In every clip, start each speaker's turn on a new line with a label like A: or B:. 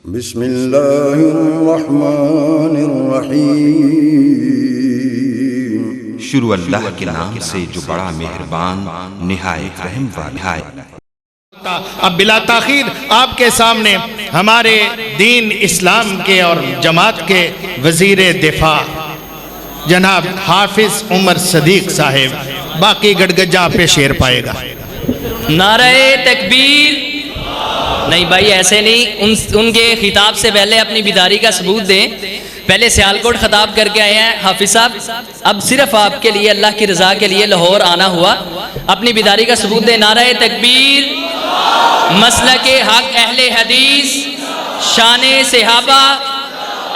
A: بسم اللہ الرحمن الرحیم۔
B: شروع اللہ کے نام سے جو بڑا مہربان نہایت رحم والا ہے۔
C: اب بلا تاخیر آپ کے سامنے ہمارے دین اسلام کے اور جماعت کے وزیر دفاع جناب حافظ عمر صدیق صاحب باقی گڑگجہ پہ شعر پائے گا۔
D: نعرہ تکبیر۔ نہیں بھائی ایسے نہیں، ان کے خطاب سے پہلے اپنی بیداری کا ثبوت دیں۔ پہلے سیالکوٹ خطاب کر کے آئے ہیں حافظ صاحب، اب صرف آپ کے لیے اللہ کی رضا کے لیے لاہور آنا ہوا، اپنی بیداری کا ثبوت دیں۔ نعرہ تکبیر، مسلک حق اہل حدیث، شان صحابہ،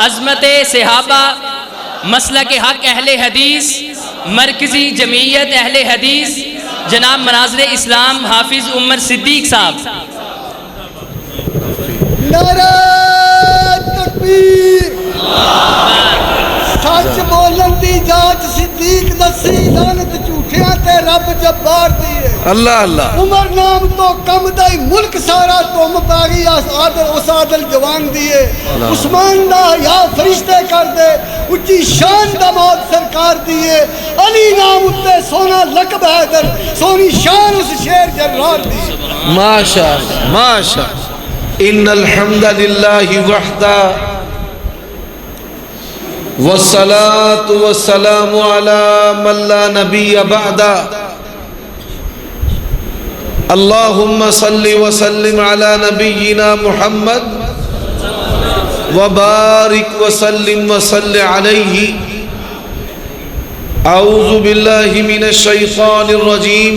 D: عظمت صحابہ، مسلک حق اہل حدیث، مرکزی جمعیت اہل حدیث جناب مناظر اسلام حافظ عمر صدیق صاحب۔
E: نعرہ تکبیر، سچ بولن دی جانچ صدیق دسی، لعنت جھوٹیاں تے رب جبار دیے۔
F: اللہ اللہ۔
E: عمر نام تو کم دائی ملک سارا تم باغی اس عادل جوان دیے۔ عثمان دا یا فرشتے کر دے، اچھی شان دا موت سرکار دیے۔ علی نام اتے سونا لقب حیدر، سونی شان اس شیر جرار دیے۔
F: ماشاء اللہ ماشاء اللہ۔ ان الحمد للہ وحدہ والصلاة والسلام على من لا نبی بعدہ، اللہم صل وسلم على نبینا محمد وبارک وسلم وصل علیہ۔ اعوذ باللہ من الشیطان الرجیم۔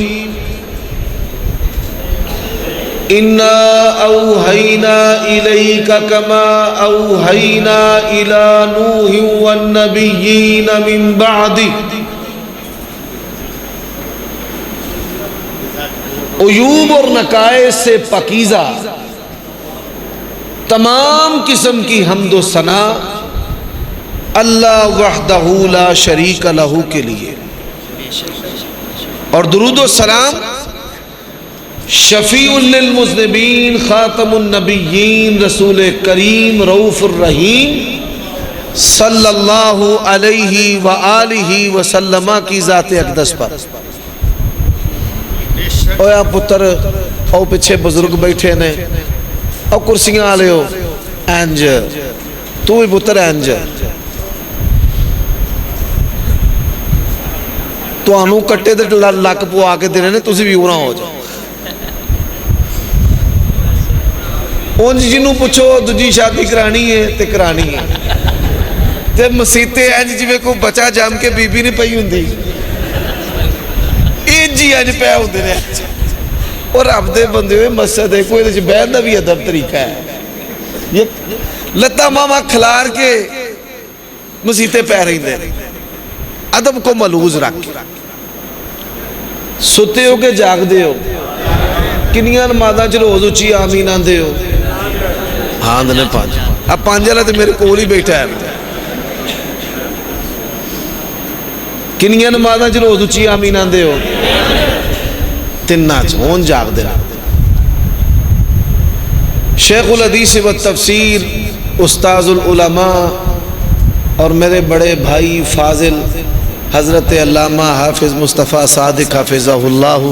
F: اِنَّا أَوْحَيْنَا إِلَيْكَ كَمَا أَوْحَيْنَا إِلَى نُوحٍ وَالنَّبِيِّينَ مِن بَعْدِهِ۔ عیوب اور نقائص سے پاکیزہ تمام قسم کی حمد و ثنا اللہ وحدہ لا شریک لہ کے لیے، اور درود و سلام شفیع للمذنبین خاتم النبیین رسول کریم رؤوف الرحیم صلی اللہ علیہ وآلہ وسلم کی ذات اقدس پر۔ اویا پتر او پیچھے بزرگ بیٹھے نے، او کرسیاں آلے ہو اینج تو بھی پتر اینج تو آنو کٹے دے لک پو آکے دینے نے تسی بھی اورا ہو جاؤ۔ اونج جنوں پوچھو دجی شادی کرانی ہے تے کرانی ہے، تے مسیتے اینج جویں کو بچہ جام کے بی بی نے پئی ہوندی، اینجی اینج پیا ہوندے نے۔ اور رب دے بندے ہوئے مسجد ہے کوئی دے بیٹھن دا بھی ادب طریقہ ہے، یہ لتا ماما کھلار کے مسیتے پہ رہی دے، ادب کو ملحوظ رکھ کے ستے ہو کے جاگ دے ہو، کنیاں نمازاں چ روز اچھی آمین آندے ہو۔ ہاں دنے پانچ، اب پانچ والا تو میرے کول ہی بیٹھا ہے، کنیاں نمازاں چ روز اچھی آمین آندے ہو، تنہ چ ہون جاگ دے۔ شیخ الحدیث و تفسیر استاذ العلماء اور میرے بڑے بھائی فاضل حضرت علامہ حافظ مصطفیٰ صادق حافظہ اللہ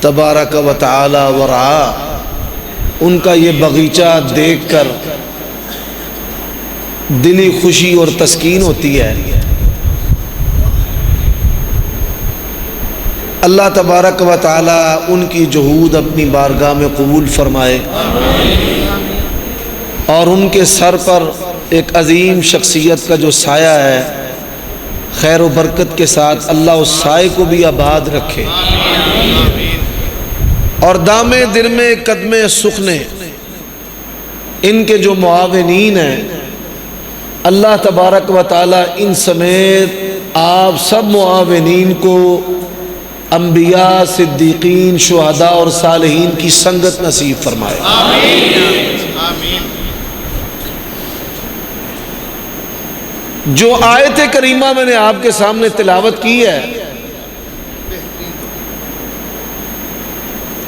F: تبارک و تعالی ورعا، ان کا یہ باغیچہ دیکھ کر دلی خوشی اور تسکین ہوتی ہے۔ اللہ تبارک و تعالی ان کی جہود اپنی بارگاہ میں قبول فرمائے، اور ان کے سر پر ایک عظیم شخصیت کا جو سایہ ہے خیر و برکت کے ساتھ اللہ اس سائے کو بھی آباد رکھے، اور دامے درمے قدمے سخنے ان کے جو معاونین ہیں اللہ تبارک و تعالی ان سمیت آپ سب معاونین کو انبیاء، صدیقین، شہداء اور صالحین کی سنگت نصیب فرمائے۔ جو آیت کریمہ میں نے آپ کے سامنے تلاوت کی ہے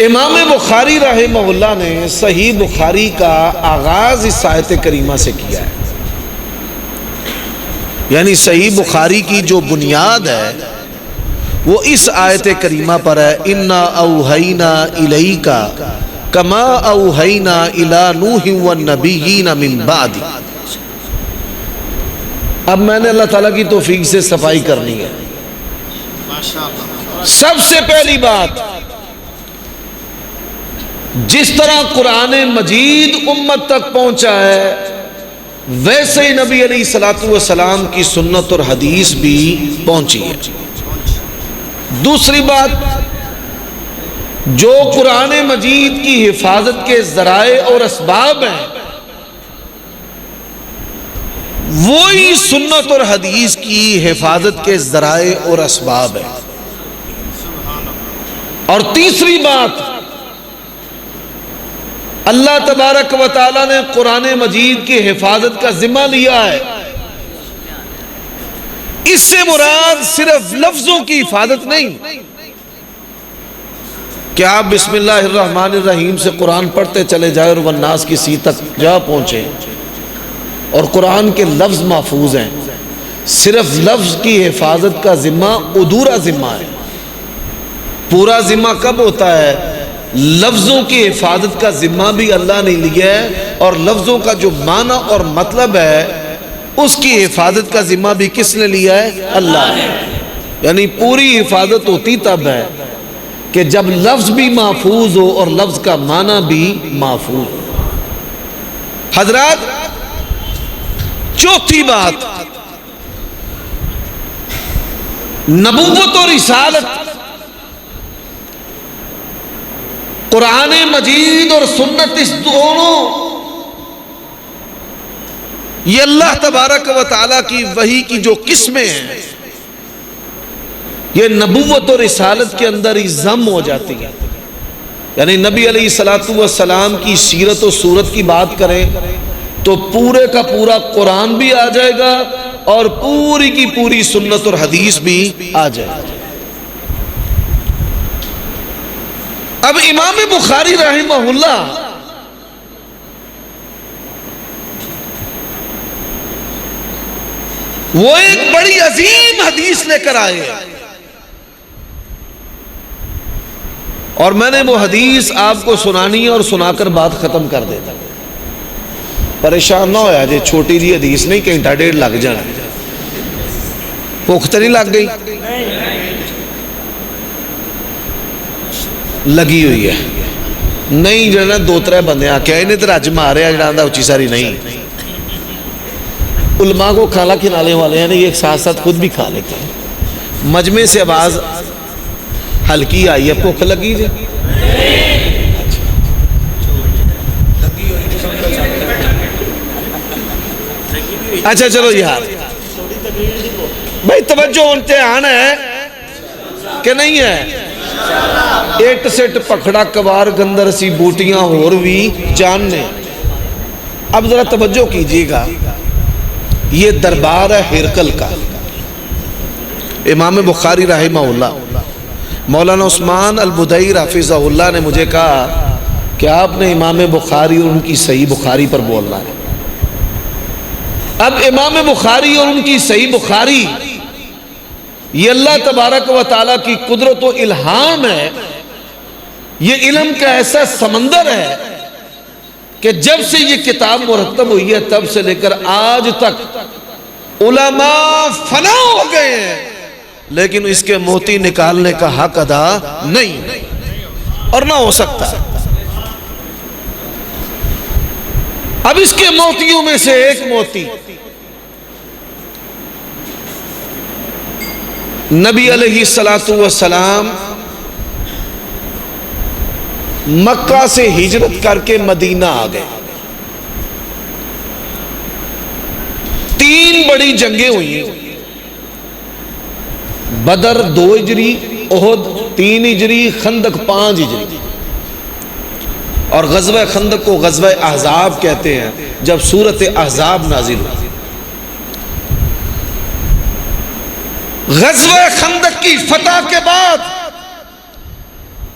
F: امام بخاری رحمہ اللہ نے صحیح بخاری کا آغاز اس آیت کریمہ سے کیا ہے، یعنی صحیح بخاری کی جو بنیاد ہے وہ اس آیت کریمہ پر ہے، اِنَّا أَوْحَيْنَا إِلَيْكَ كَمَا أَوْحَيْنَا إِلَى نُوحٍ وَالنَّبِيِّينَ مِن بَعْدِ۔ اب میں نے اللہ تعالیٰ کی توفیق سے صفائی کرنی ہے۔ سب سے پہلی بات، جس طرح قرآن مجید امت تک پہنچا ہے ویسے ہی نبی علیہ الصلوۃ والسلام کی سنت اور حدیث بھی پہنچی ہے۔ دوسری بات، جو قرآن مجید کی حفاظت کے ذرائع اور اسباب ہیں وہی سنت اور حدیث کی حفاظت کے ذرائع اور اسباب ہیں۔ اور تیسری بات، اللہ تبارک و تعالی نے قرآن مجید کی حفاظت کا ذمہ لیا ہے۔ اس سے مراد صرف لفظوں کی حفاظت نہیں کہ آپ بسم اللہ الرحمن الرحیم سے قرآن پڑھتے چلے جائے اور والناس کی سی تک جا پہنچے اور قرآن کے لفظ محفوظ ہیں۔ صرف لفظ کی حفاظت کا ذمہ ادھورا ذمہ ہے۔ پورا ذمہ کب ہوتا ہے؟ لفظوں کی حفاظت کا ذمہ بھی اللہ نے لیا ہے، اور لفظوں کا جو معنی اور مطلب ہے اس کی حفاظت کا ذمہ بھی کس نے لیا ہے؟ اللہ نے۔ یعنی پوری حفاظت ہوتی تب ہے کہ جب لفظ بھی محفوظ ہو اور لفظ کا معنی بھی محفوظ ہو۔ حضرات، چوتھی بات، نبوت اور رسالت، قرآن مجید اور سنت، اس دونوں یہ اللہ تبارک و تعالیٰ کی وحی کی جو قسمیں ہیں یہ نبوت اور رسالت کے اندر ہی ضم ہو جاتی ہیں۔ یعنی نبی علیہ الصلوۃ والسلام کی سیرت و صورت کی بات کریں تو پورے کا پورا قرآن بھی آ جائے گا اور پوری کی پوری سنت اور حدیث بھی آ جائے گا۔ اب امام بخاری رحمہ اللہ وہ ایک بڑی عظیم حدیث لے کر آئے اور میں نے وہ حدیث آپ کو سنانی اور سنا کر بات ختم کر دیتا۔ پریشان نہ ہویا جی، چھوٹی جی حدیث نہیں، گھنٹہ ڈیڑھ لگ جانا۔ بھوک تو نہیں لگ گئی؟ لگی ہوئی ہے نہیں جو نا دو ترے بندے آکے انہیں تو رج مارے جڑا آندہ اچھی ساری نہیں۔ علماء کو کھانا کھلانے والے ہیں یہ ایک ساتھ ساتھ خود بھی کھا لیتے ہیں۔ مجمع سے آواز ہلکی آئی ہے، بھوک لگی جی؟ اچھا چلو یار بھائی توجہ امتحان ہے کہ نہیں ہے؟ ایٹ سیٹ پکھڑا کوار گندر سی بوٹیاں اور بھی جاننے۔ اب ذرا توجہ کیجئے گا، یہ دربار ہے ہرقل کا۔ امام بخاری رحمہ اللہ، مولانا عثمان البدئی حفظہ اللہ نے مجھے کہا کہ آپ نے امام بخاری اور ان کی صحیح بخاری پر بولنا ہے۔ اب امام بخاری اور ان کی صحیح بخاری یہ اللہ تبارک و تعالیٰ کی قدرت و الہام ہے۔ یہ علم کا ایسا سمندر ہے کہ جب سے یہ کتاب مرتب ہوئی ہے تب سے لے کر آج تک علماء فنا ہو گئے ہیں، لیکن اس کے موتی نکالنے کا حق ادا نہیں اور نہ ہو سکتا۔ اب اس کے موتیوں میں سے ایک موتی نبی علیہ السلام مکہ سے ہجرت کر کے مدینہ آ گئے۔ 3 بڑی جنگیں ہوئی، بدر 2 ہجری، احد 3 ہجری، خندق 5 ہجری۔ اور غزوہ خندق کو غزوہ احزاب کہتے ہیں جب سورۃ احزاب نازل ہوئی۔ غزوہ خندق کی فتح کے بعد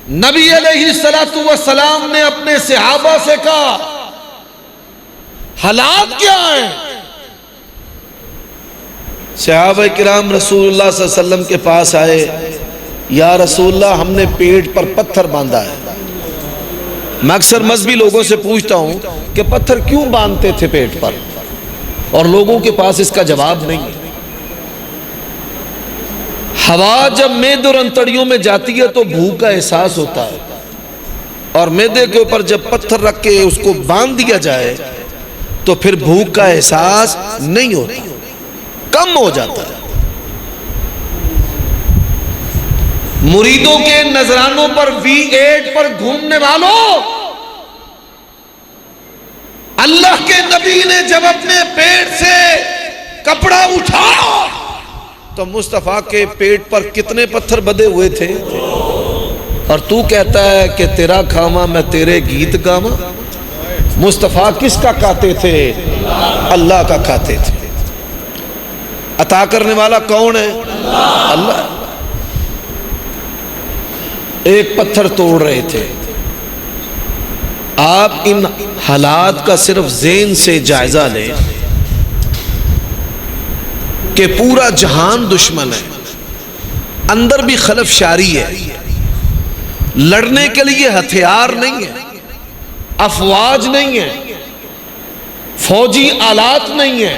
F: نبی علیہ الصلوۃ والسلام نے اپنے صحابہ سے کہا حالات کیا ہیں؟ صحابہ کرام رسول اللہ صلی اللہ علیہ وسلم کے پاس آئے، یا رسول اللہ ہم نے پیٹ پر پتھر باندھا ہے۔ میں اکثر مذہبی لوگوں سے پوچھتا ہوں کہ پتھر کیوں باندھتے تھے پیٹ پر، اور لوگوں کے پاس اس کا جواب نہیں ہے۔ ہوا جب معدے اور انتڑیوں میں جاتی ہے تو بھوک کا احساس ہوتا ہے، اور معدے کے اوپر جب پتھر رکھ کے اس کو باندھ دیا جائے تو پھر بھوک کا احساس نہیں ہوتا، کم ہو جاتا ہے۔ مریدوں کے نذرانوں پر V8 پر گھومنے والوں، اللہ کے نبی نے جب اپنے پیٹ سے کپڑا اٹھایا تو مصطفیٰ کے پیٹ پر کتنے پتھر بدے ہوئے تھے، اور تو کہتا ہے کہ تیرا کھاما میں تیرے گیت گاما۔ مصطفیٰ کس کا کھاتے تھے؟ اللہ کا کھاتے تھے۔ عطا کرنے والا کون ہے؟ اللہ۔ ایک پتھر توڑ رہے تھے۔ آپ ان حالات کا صرف ذہن سے جائزہ لیں کہ پورا جہان دشمن ہے، اندر بھی خلف شاری ہے، لڑنے کے لیے ہتھیار نہیں ہے، افواج نہیں ہے، فوجی آلات نہیں ہے،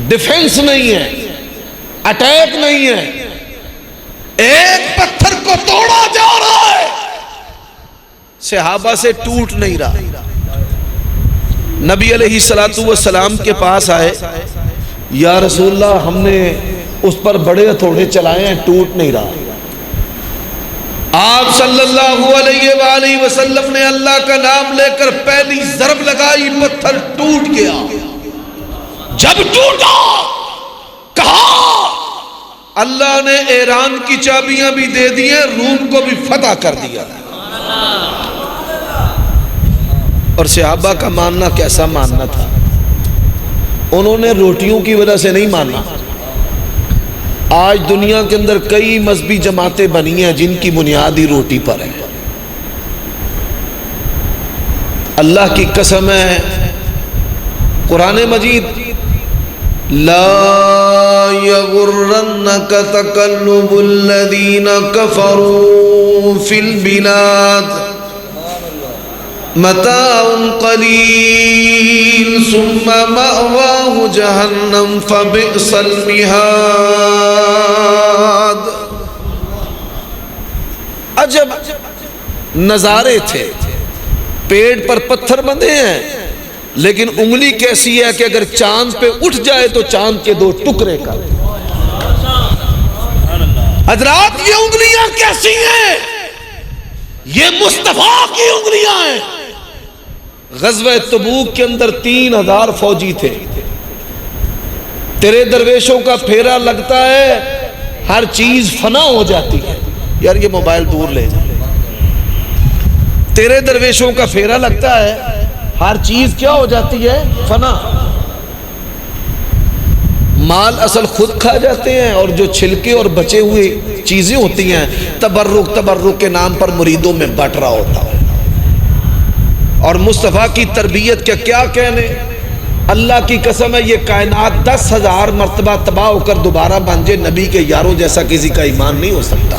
F: ڈیفنس نہیں ہے، اٹیک نہیں ہے، ایک پتھر کو توڑا جا رہا ہے، صحابہ سے ٹوٹ نہیں رہا۔ نبی علیہ الصلوۃ والسلام کے پاس آئے، یا رسول اللہ ہم نے اس پر بڑے ہتھوڑے چلائے ہیں، ٹوٹ نہیں رہا۔ آپ صلی اللہ علیہ وآلہ وسلم نے اللہ کا نام لے کر پہلی ضرب لگائی، پتھر ٹوٹ گیا۔ جب ٹوٹا کہا اللہ نے ایران کی چابیاں بھی دے دی ہیں، روم کو بھی فتح کر دیا۔ اور صحابہ کا ماننا کیسا ماننا تھا؟ انہوں نے روٹیوں کی وجہ سے نہیں مانا۔ آج دنیا کے اندر کئی مذہبی جماعتیں بنی ہیں جن کی بنیاد ہی روٹی پر ہے۔ اللہ کی قسم ہے، قرآن مجید لا یغرنک تقلب الذین کفروا فی البلاد متاع قلیل ثم مأواہ جہنم فبئس المہاد۔ عجب نظارے تھے، پیڑ پر پتھر بندھے ہیں، لیکن انگلی کیسی ہے کہ اگر چاند پہ اٹھ جائے تو چاند کے دو ٹکڑے کر۔ حضرات یہ انگلیاں کیسی ہیں؟ یہ مصطفیٰ کی انگلیاں ہیں۔ غزوہ تبوک کے اندر 3000 فوجی تھے۔ تیرے درویشوں کا پھیرا لگتا ہے، ہر چیز فنا ہو جاتی ہے۔ یار یہ موبائل دور لے جا۔ تیرے درویشوں کا پھیرا لگتا ہے، ہر چیز کیا ہو جاتی ہے؟ فنا۔ مال اصل خود کھا جاتے ہیں، اور جو چھلکے اور بچے ہوئے چیزیں ہوتی ہیں تبرک کے نام پر مریدوں میں بٹ رہا ہوتا ہے۔ اور مصطفیٰ کی تربیت کے کیا کہنے، اللہ کی قسم ہے یہ کائنات 10,000 مرتبہ تباہ ہو کر دوبارہ بن جائے، نبی کے یاروں جیسا کسی کا ایمان نہیں ہو سکتا۔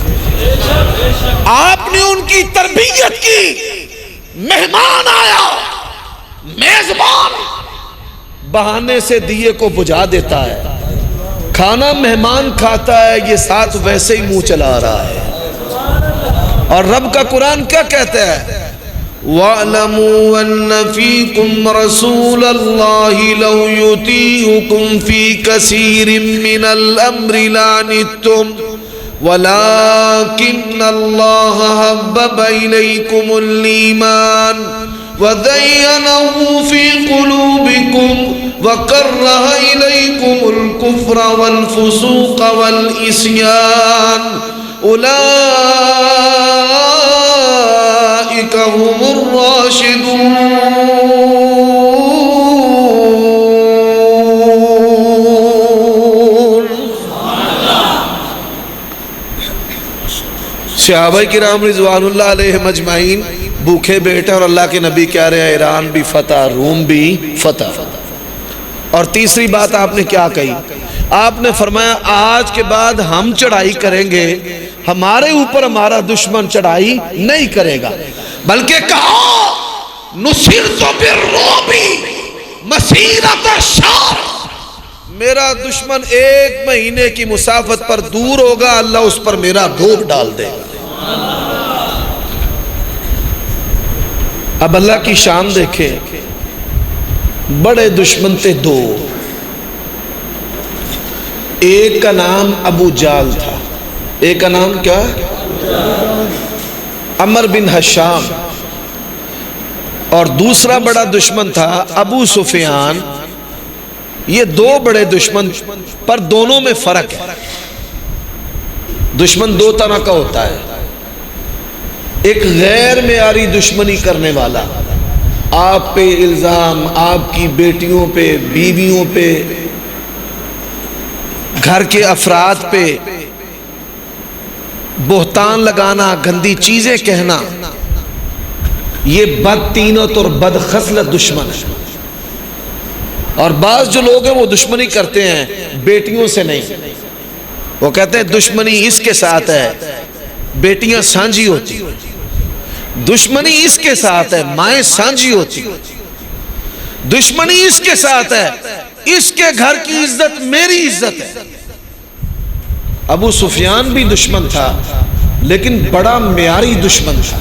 F: آپ نے ان کی تربیت کی۔ مہمان آیا، میزبان بہانے سے دیے کو بجھا دیتا ہے، کھانا مہمان کھاتا ہے، یہ ساتھ ویسے ہی منہ چلا رہا ہے۔ اور رب کا قرآن کیا کہتا ہے؟ وَاعْلَمُوا أَنَّ فِيكُمْ رَسُولَ اللَّهِ لَوْ يُطِيعُكُمْ فِي كَثِيرٍ مِّنَ الْأَمْرِ لَعَنِتُّمْ وَلَكِنَّ اللَّهَ حَبَّبَ إِلَيْكُمُ الْإِيمَانَ وَزَيَّنَهُ فِي قُلُوبِكُمْ وَكَرَّهَ إِلَيْكُمُ الْكُفْرَ وَالْفُسُوقَ وَالْعِصْيَانَ أُولَئِكَ هُمُ الرَّاشِدُونَ۔ صحابہ کرام رضوان اللہ علیہ مجمعین بھوکے بیٹھے اور اللہ کے نبی کہہ رہے ہیں ایران بھی فتح، روم بھی فتح. اور تیسری بات آپ نے کیا کہی؟ آپ نے فرمایا آج کے بعد ہم چڑھائی کریں گے، ہمارے اوپر ہمارا دشمن چڑھائی نہیں کرے گا، بلکہ کہا نصرت بالرعب مسیرۃ الشہر، میرا دشمن 1 مہینے کی مسافت پر دور ہوگا، اللہ اس پر میرا دھوپ ڈال دے گا. اب اللہ کی شان دیکھیں، بڑے دشمن تھے 2. ایک کا نام ابو جال تھا، ایک کا نام کیا؟ عمر بن حشام. اور دوسرا بڑا دشمن تھا ابو سفیان. یہ 2 بڑے دشمن، پر دونوں میں فرق ہے. دشمن 2 طرح کا ہوتا ہے. ایک غیر معیاری دشمنی کرنے والا، آپ پہ الزام، آپ کی بیٹیوں پہ، بیویوں پہ، گھر کے افراد پہ بہتان لگانا، گندی چیزیں کہنا، یہ بد طینت اور بد خصلت دشمن ہے. اور بعض جو لوگ ہیں وہ دشمنی کرتے ہیں بیٹیوں سے نہیں، وہ کہتے ہیں دشمنی اس کے ساتھ ہے بیٹیاں سانجھی ہوتی، دشمنی اس کے ساتھ ہے مائیں سانجھی ہوتی، دشمنی اس کے ساتھ ہے اس کے گھر کی عزت میری عزت ہے. ابو سفیان بھی دشمن تھا لیکن بڑا معیاری دشمن تھا.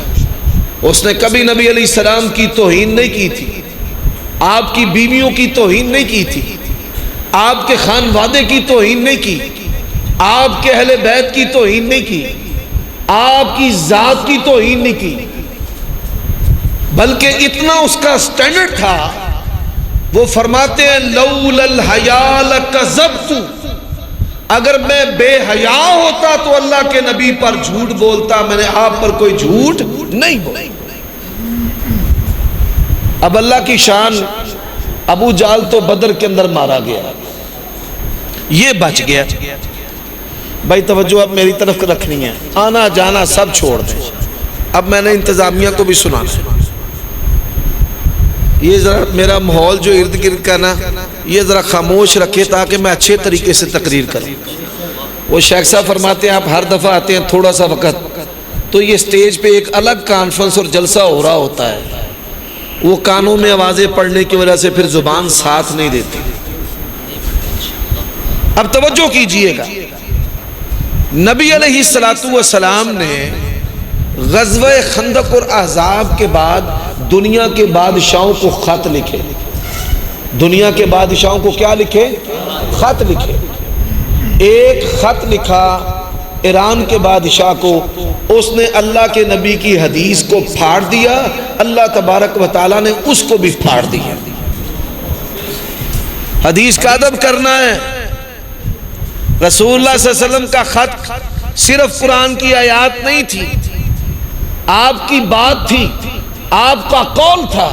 F: اس نے کبھی نبی علیہ السلام کی توہین نہیں کی تھی، آپ کی بیویوں کی توہین نہیں کی تھی، آپ کے خانوادے کی توہین نہیں کی، آپ کے اہل بیت کی توہین نہیں کی، آپ کی ذات کی توہین نہیں کی، بلکہ اتنا اس کا سٹینڈرڈ تھا. وہ فرماتے ہیں لولا الحیا لکذبت، اگر میں بے حیا ہوتا تو اللہ کے نبی پر جھوٹ بولتا، میں نے آپ پر کوئی جھوٹ نہیں بولا. اب اللہ کی شان، ابو جال تو بدر کے اندر مارا گیا، یہ بچ گیا. بھائی توجہ اب میری طرف رکھنی ہے، آنا جانا سب چھوڑ دیں. اب میں نے انتظامیہ کو بھی سنانا، یہ ذرا میرا ماحول جو ارد گرد کا نا یہ ذرا خاموش رکھے تاکہ میں اچھے طریقے سے تقریر کروں. وہ شیخ صاحب فرماتے ہیں آپ ہر دفعہ آتے ہیں تھوڑا سا وقت تو یہ سٹیج پہ ایک الگ کانفرنس اور جلسہ ہو رہا ہوتا ہے، وہ کانوں میں آوازیں پڑنے کی وجہ سے پھر زبان ساتھ نہیں دیتی. اب توجہ کیجئے گا، نبی علیہ السلام نے غزوہ خندق اور احزاب کے بعد دنیا کے بادشاہوں کو خط لکھے. دنیا کے بادشاہوں کو کیا لکھے؟ خط لکھے. ایک خط لکھا ایران کے بادشاہ کو، اس نے اللہ کے نبی کی حدیث کو پھاڑ دیا، اللہ تبارک و تعالیٰ نے اس کو بھی پھاڑ دیا. حدیث کا ادب کرنا ہے. رسول اللہ صلی اللہ علیہ وسلم کا خط صرف قرآن کی آیات نہیں تھی، آپ کی بات تھی، آپ کا قول تھا.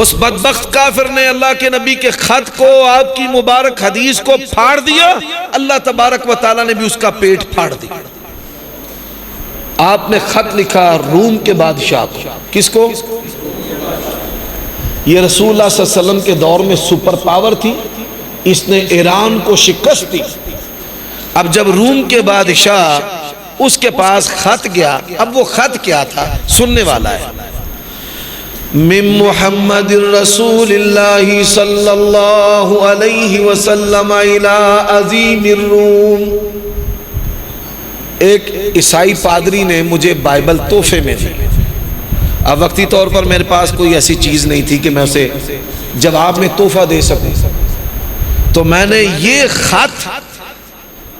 F: اس بدبخت کافر نے اللہ کے نبی کے خط کو، آپ کی مبارک حدیث کو پھاڑ دیا، اللہ تبارک و تعالیٰ نے بھی اس کا پیٹ پھاڑ دیا. آپ نے خط لکھا روم کے بادشاہ کو. کس کو؟ یہ رسول اللہ صلی اللہ علیہ وسلم کے دور میں سپر پاور تھی، اس نے ایران کو شکست دی. اب جب روم کے بادشاہ اس کے پاس خط گیا، اب وہ خط کیا تھا سننے والا ہے. من محمد رسول اللہ صلی اللہ علیہ وسلم الى عظیم الروم. ایک عیسائی پادری نے مجھے بائبل تحفے میں دی. اب وقتی طور پر میرے پاس کوئی ایسی چیز نہیں تھی کہ میں اسے جواب میں تحفہ دے سکوں، تو میں نے یہ خط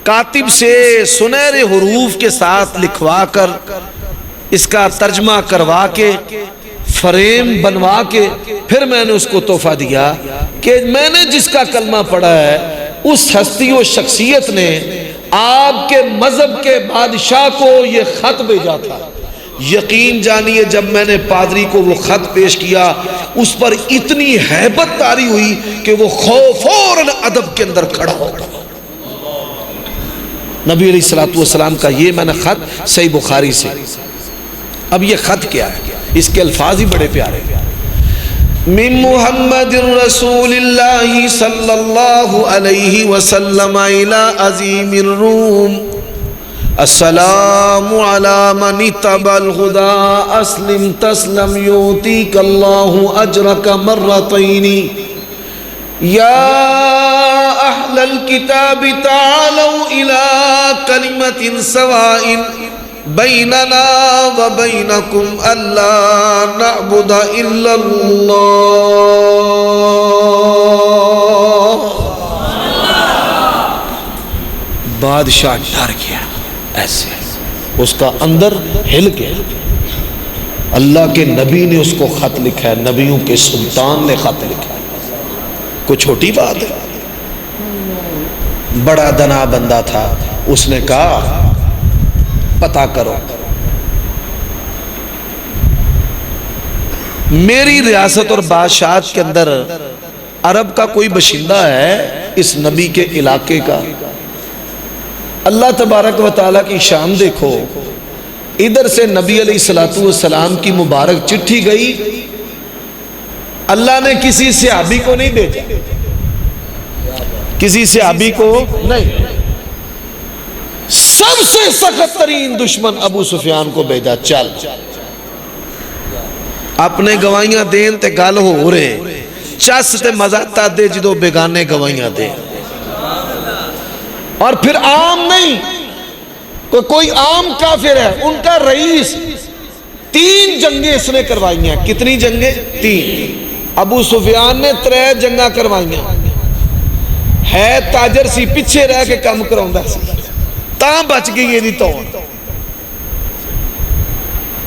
F: کاتب سے سنہرے حروف کے ساتھ لکھوا کر، اس کا ترجمہ کروا کے، فریم بنوا کے، پھر میں نے اس کو تحفہ دیا کہ میں نے جس کا کلمہ پڑھا ہے اس ہستی و شخصیت نے آپ کے مذہب کے بادشاہ کو یہ خط بھیجا تھا. یقین جانیے جب میں نے پادری کو وہ خط پیش کیا، اس پر اتنی ہیبت طاری ہوئی کہ وہ خوف اور ادب کے اندر کھڑا ہو گیا. نبی علیہ الصلوۃ والسلام کا یہ میں نے خط صحیح بخاری سے. اب یہ خط کیا ہے؟ اس کے الفاظ ہی بڑے پیارے ہیں. من محمد رسول اللہ صلی اللہ علیہ وسلم الى عظیم الروم السلام علی من اتبع الہدی اسلم تسلم یؤتیک اللہ اجرک مرتین یا اہل الکتاب تعالوا الى کلمۃ سواء بیننا وبینکم الا نعبد الا اللہ. بادشاہ ڈر گیا ایسے، اس کا اندر ہل گیا. اللہ کے نبی نے اس کو خط لکھا ہے، نبیوں کے سلطان نے خط لکھا ہے. کوئی چھوٹی بات ہے؟ بڑا دنا بندہ تھا. اس نے کہا پتا کرو، میری ریاست اور بادشاہت کے اندر عرب کا کوئی باشندہ ہے اس نبی کے علاقے کا؟ اللہ تبارک و تعالیٰ کی شان دیکھو. ادھر سے نبی علیہ الصلوۃ والسلام کی مبارک چٹھی گئی، اللہ نے کسی صحابی کو نہیں بھیجا، کسی صحابی کو نہیں، سب سے سخت ترین دشمن ابو سفیان کو بھیجا. چل اپنے گواہیاں دین تے گل ہو رہے، چس تے مزاتا دے جدو بیگانے گواہیاں دے. اور پھر عام نہیں، کوئی عام کافر ہے، ان کا رئیس. 3 جنگیں اس نے کروائی ہیں. کتنی جنگیں؟ 3. ابو سفیان نے 3 جنگاں کروائی ہیں. ہے تاجر سی، پیچھے رہ کے کام کراؤں سی، تاں بچ گئی یہ دی تو.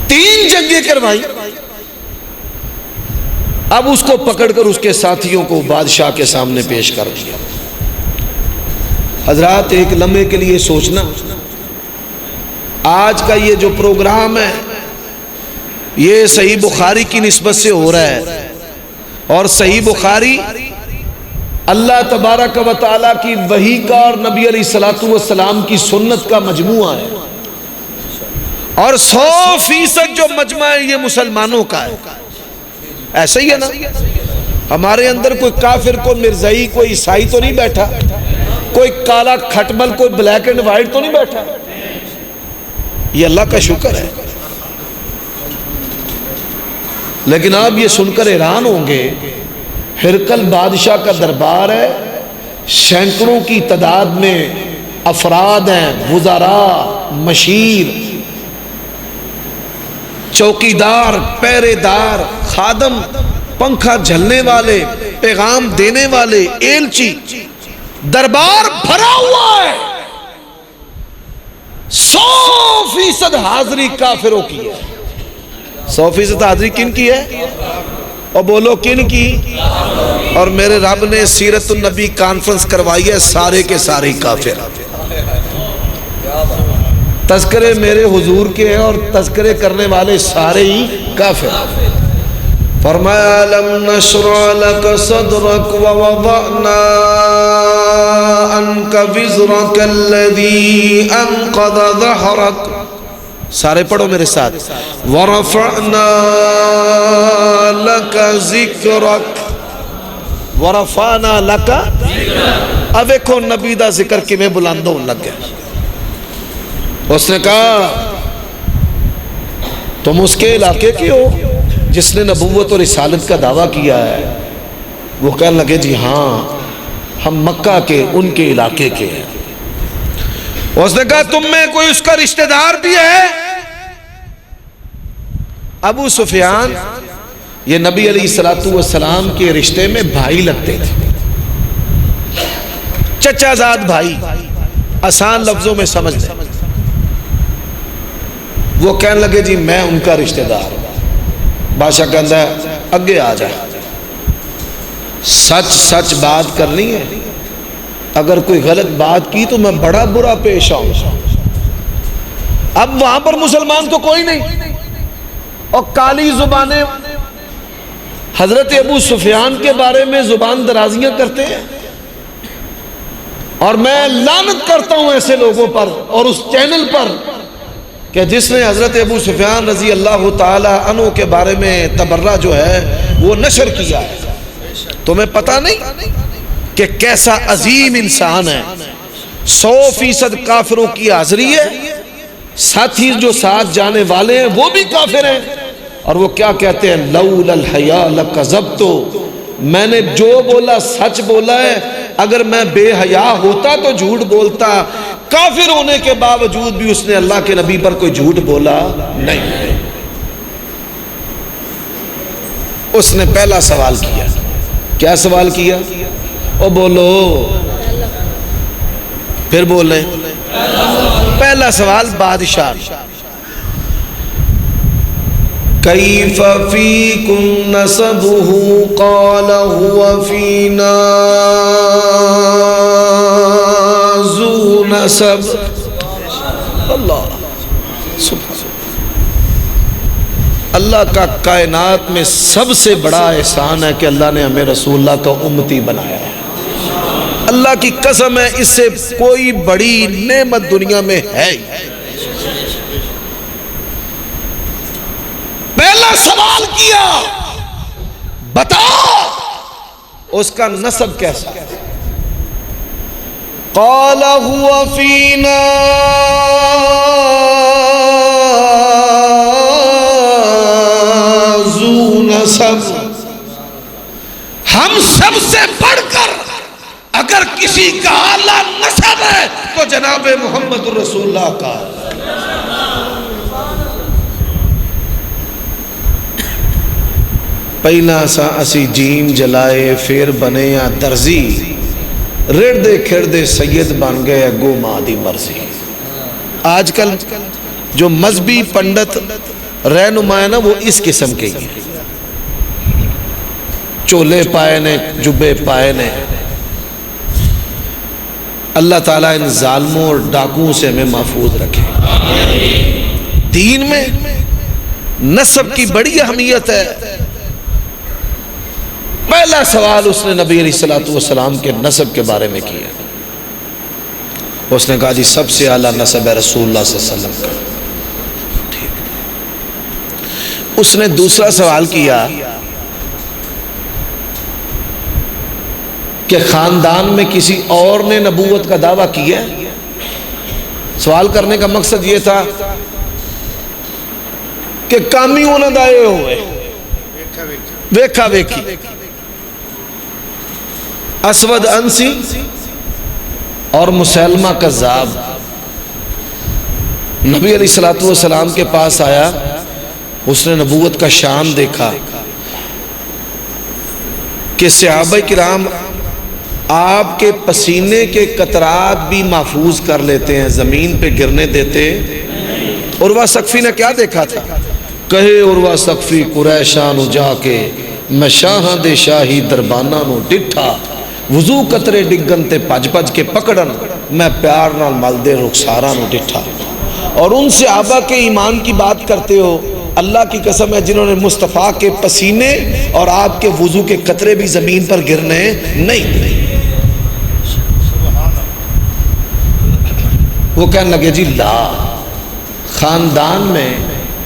F: 3 جنگیں کروائی. اب اس کو پکڑ کر اس کے ساتھیوں کو بادشاہ کے سامنے پیش کر دیا. حضرات ایک لمحے کے لیے سوچنا، آج کا یہ جو پروگرام ہے یہ صحیح بخاری کی نسبت سے ہو رہا ہے، اور صحیح بخاری اللہ تبارک و تعالیٰ کی وحی کا اور نبی علیہ الصلوۃ والسلام کی سنت کا مجموعہ ہے، اور 100% جو مجمع ہے یہ مسلمانوں کا ہے. ایسا ہی ہے نا؟ ہمارے اندر کوئی کافر، کوئی مرزائی، کوئی عیسائی تو نہیں بیٹھا، کوئی کالا کھٹمل، کوئی بلیک اینڈ وائٹ تو نہیں بیٹھا. یہ اللہ کا شکر ہے. لیکن آپ یہ سن کر حیران ہوں گے، ہرقل بادشاہ کا دربار ہے، سینکڑوں کی تعداد میں افراد ہیں، وزراء، مشیر، چوکیدار، پہرے دار، خادم، پنکھا جھلنے والے، پیغام دینے والے، ایلچی. دربار بھرا ہوا ہے. 100% حاضری کافروں کی ہے. 100% حاضری کن کی ہے؟ اور بولو کن کی؟ اور میرے رب نے سیرت النبی کانفرنس کروائی ہے، سارے کے سارے کافر. تذکرے میرے حضور کے ہیں اور تذکرے کرنے والے سارے ہی کافر. فرمایا لم نشرع لك صدرك ووضعنا عنك وزرك الذي انقض ظهرك. سارے پڑھو میرے ساتھ. ورفعنا لك ذکرك. ورفعنا لك. اب ایکھو نبی دا ذکر کیویں بلند ہون لگ گیا. اس نے کہا تم اس کے علاقے کے ہو جس نے نبوت اور رسالت کا دعویٰ کیا ہے؟ وہ کہنے لگے جی ہاں، ہم مکہ کے ان کے علاقے کے ہیں. اس نے کہا تم میں کوئی اس کا رشتہ دار بھی ہے؟ ابو سفیان یہ نبی علیہ الصلوۃ والسلام کے رشتے میں بھائی لگتے تھے، چچا زاد بھائی، آسان لفظوں میں سمجھ لیں. وہ کہنے لگے جی میں ان کا رشتہ دار ہوں. بادشاہ کہتا ہے اگے آ جا، سچ سچ بات کرنی ہے، اگر کوئی غلط بات کی تو میں بڑا برا پیش آؤں. اب وہاں پر مسلمان تو کوئی نہیں، اور کالی زبانیں حضرت ابو سفیان کے بارے میں زبان درازیاں کرتے ہیں. اور میں لعنت کرتا ہوں ایسے لوگوں پر اور اس چینل پر کہ جس نے حضرت ابو سفیان رضی اللہ تعالی عنہ کے بارے میں تبرہ جو ہے وہ نشر کیا ہے. تمہیں پتہ نہیں کہ کیسا عظیم انسان ہے. 100% کافروں کی حاضری ہے, ساتھی جو ساتھ جانے والے ہیں وہ بھی کافر ہیں, اور وہ کیا کہتے ہیں, لولا الحیا لکذبت, میں نے جو بولا سچ بولا ہے, اگر میں بے حیا ہوتا تو جھوٹ بولتا. کافر ہونے کے باوجود بھی اس نے اللہ کے نبی پر کوئی جھوٹ بولا نہیں. اس نے پہلا سوال کیا. کیا سوال کیا؟ او بولو, پھر بولیں. پہلا سوال بادشاہ, کیف فیکم نسبہ قال هو فینا ذو نسب. اللہ اللہ کا کائنات میں سب سے بڑا احسان ہے کہ اللہ نے ہمیں رسول اللہ کا امتی بنایا ہے. اللہ کی قسم ہے, اس سے کوئی بڑی نعمت دنیا میں ہے. پہلا سوال کیا, بتا اس کا نسب کیسا. قال هو فینا ذو نسب, ہم سب سے بڑھ کر اگر کسی کا اعلیٰ نسب ہے تو جناب محمد رسول اللہ کا. پہلا سا اسی جیم جلائے پھر بنے یا درزی, رڑدے کھردے سید بن گئے اگو ماں دی مرضی. آج کل جو مذہبی پنڈت رہنما ہے نا وہ اس قسم کے ہی ہیں, چولے پائے نے جبے پائے نے. اللہ تعالیٰ ان ظالموں اور ڈاکوؤں سے ہمیں محفوظ رکھے. دین میں نسب کی بڑی اہمیت ہے. پہلا سوال اس نے نبی علیہ الصلوۃ والسلام کے نسب کے بارے میں کیا. اس نے کہا جی سب سے اعلیٰ نسب ہے رسول اللہ صلی اللہ علیہ وسلم کا. ٹھیک. اس نے دوسرا سوال کیا کہ خاندان میں کسی اور نے نبوت کا دعویٰ کیا ہے. سوال کرنے کا مقصد یہ تھا کہ کامی ہونا دائے ہوئے ویکھا ویکھی. اسود انسی اور مسلمہ کذاب نبی علیہ الصلوۃ والسلام کے پاس آیا. اس نے نبوت کا شان دیکھا کہ صحابہ کرام آپ کے پسینے کے قطرات بھی محفوظ کر لیتے ہیں, زمین پہ گرنے دیتے. عروہ ثقفی نے کیا دیکھا تھا؟ کہے عروہ ثقفی قریشان جا کے میں شاہاں دے شاہی دربانہ نو ڈٹھا, وضو قطرے ڈگن تے پج پج کے پکڑن, میں پیار نال مل دے رخساراں نو ڈٹھا. اور ان صحابہ کے ایمان کی بات کرتے ہو, اللہ کی قسم ہے جنہوں نے مصطفیٰ کے پسینے اور آپ کے وضو کے قطرے بھی زمین پر گرنے نہیں. وہ کہنے لگے جی لا, خاندان میں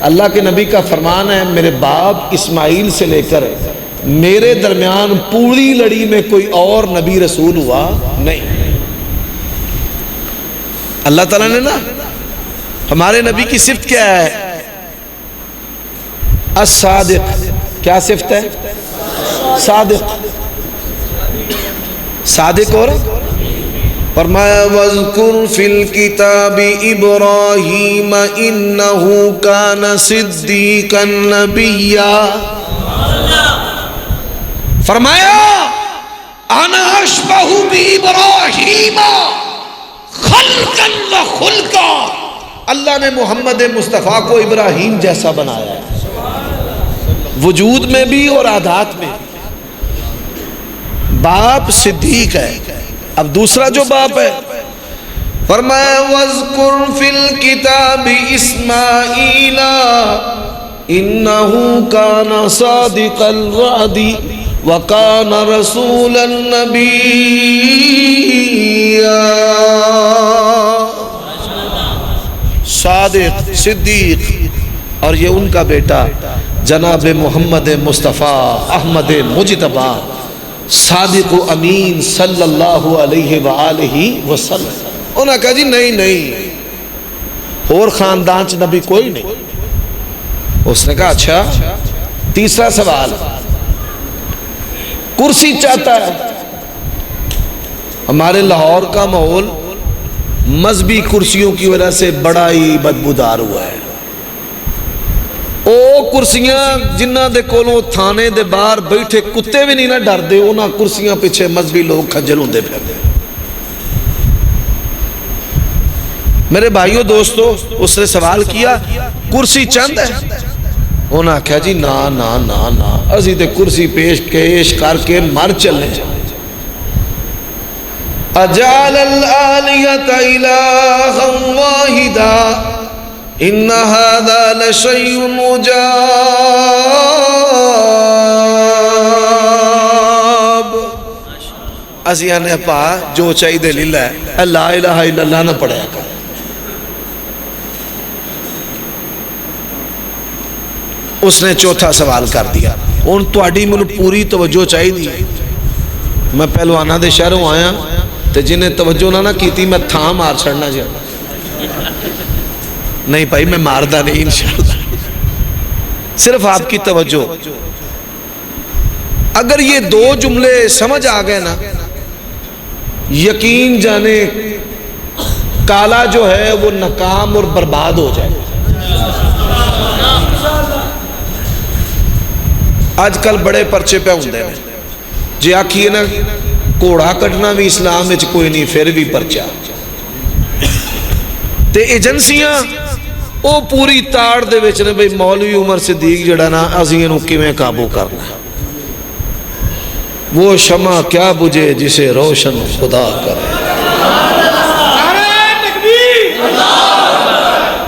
F: اللہ کے نبی کا فرمان ہے میرے باپ اسماعیل سے لے کر میرے درمیان پوری لڑی میں کوئی اور نبی رسول ہوا نہیں. اللہ تعالیٰ نے نا ہمارے نبی کی صفت کیا ہے؟ الصادق. کیا صفت ہے؟ صادق. صادق اور فرمایا وَاذْكُرْ فِي الْكِتَابِ إِبْرَاهِيمَ إِنَّهُ كَانَ صِدِّيقًا نَبِيًّا. فرمایا انا اشبہ بِإِبْرَاهِيمَ خَلْقًا وَخُلْقًا. اللہ نے محمد مصطفیٰ کو ابراہیم جیسا بنایا ہے, وجود میں بھی اور عادات میں. باپ صدیق ہے. اب دوسرا جو باپ ہے فرمایا وَاذْكُرْ فِي الْكِتَابِ إِسْمَاعِيلَ إِنَّهُ كَانَ صَادِقَ الْوَعْدِ وَكَانَ رَسُولًا نَبِيًّا. نبيا صادق صدیق، اور یہ ان کا بیٹا جناب محمد مصطفیٰ احمد مجتبیٰ صادق و امین صلی اللہ علیہ وآلہ وسلم۔ انہوں نے کہا جی نہیں اور خاندان چ نبی کوئی نہیں۔ اس نے کہا اچھا، تیسرا سوال، کرسی چاہتا ہے؟ ہمارے لاہور کا ماحول مذہبی کرسیوں کی وجہ سے بڑا ہی بدبودار ہوا ہے۔ او کرسیاں جنہ دے کولوں تھانے دے باہر بیٹھے کتے بھی نہیں نہ ڈر دے، انہاں کرسیاں پیچھے مذہبی لوگ کھجل ہوندے پھر دے۔ میرے بھائیوں دوستو، اس نے سوال کیا کرسی چند ہے؟ انہوں نے کہا جی نا نا نا نا، اسی تے کرسی پیش کر کے مر چلنے جائیں۔ اجعل الآلیۃ الہا واحدا ان هذا لشیء عجاب۔ اسیاں نے پا جو چاہیے دے للہ ہے، لا الہ الا اللہ نہ پڑھیا کر۔ اس نے چوتھا سوال کر دیا، ان تواڈی مینوں پوری توجہ چاہیے، میں پہلوانا دے شہروں آیا تے جنہیں توجہ نہ کیتی میں تھا مار چھڑنا جا۔ نہیں بھائی میں ماردہ نہیں انشاءاللہ، صرف آپ کی توجہ۔ اگر یہ دو جملے سمجھ آ گئے نا، یقین جانے کالا جو ہے وہ ناکام اور برباد ہو جائے۔ آج کل بڑے پرچے پہ ہوندے ہیں جی، آکھیے نا کوڑا کٹنا بھی اسلام وچ کوئی نہیں، پھر بھی پرچہ تے ایجنسیاں او پوری تاڑ دے وچ نے بھئی مولوی عمر صدیق جڑا نا اسی نوں کیویں قابو کرنا، وہ شمع کیا بجھے جسے روشن خدا کرے۔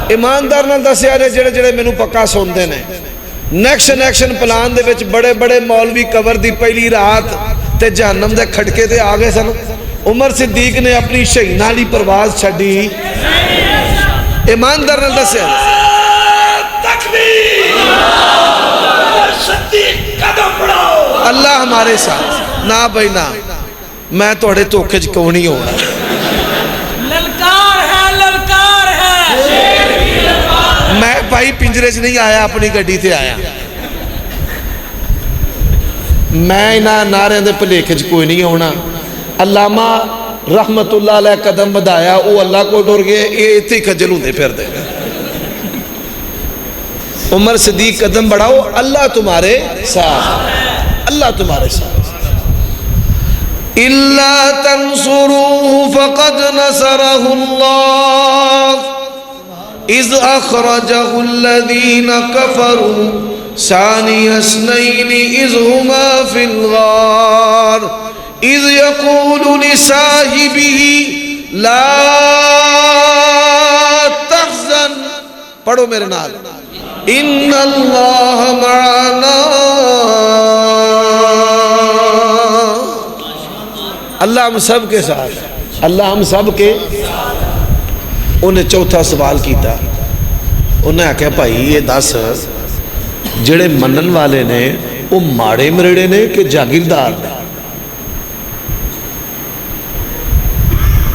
F: ایماندار نہ دسیا نے جڑے جڑے مینوں پکا سوندے نے، نیکشن پلان دے وچ بڑے بڑے مولوی قبر دی پہلی رات تے جہنم دے کھٹکے تے آ گئے سن۔ عمر صدیق نے اپنی شہینہ والی پرواز چھڈی، ایماندار نہ دسیا۔ اللہ ہمارے ساتھ نہ بھائی نہ، میں تھوڑے دھوکے چ کیوں نہیں ہونا۔ میں بھائی پنجرے سے نہیں آیا، اپنی گڈی تے آیا۔ میں انہاں نعرے دے بھلیکے چ کوئی نہیں ہونا۔ علامہ رحمت اللہ علیہ قدم بدایا، وہ اللہ کو ڈر گئے، یہ اتنے کھجل ہوندے پھر دے۔ عمر صدیق قدم بڑھاؤ، اللہ تمہارے ساتھ، اللہ تمہارے ساتھ۔ إِلَّا تَنْصُرُوهُ فَقَدْ نَصَرَهُ اللَّهُ إِذْ أَخْرَجَهُ الَّذِينَ كَفَرُوا ثَانِيَ اثْنَيْنِ إِذْ هُمَا فِي الْغَارِ إِذْ يَقُولُ لِصَاحِبِهِ لَا تَحْزَنْ، پڑھو میرے نال، إِنَّ اللَّهَ مَعَنَا، اللہ ہم سب کے ساتھ، اللہ ہم سب کے۔ انہیں چوتھا سوال کیتا، انہیں آکھیا بھائی یہ دس جڑے منن والے نے وہ ماڑے مریڑے نے کہ جاگیردار نے؟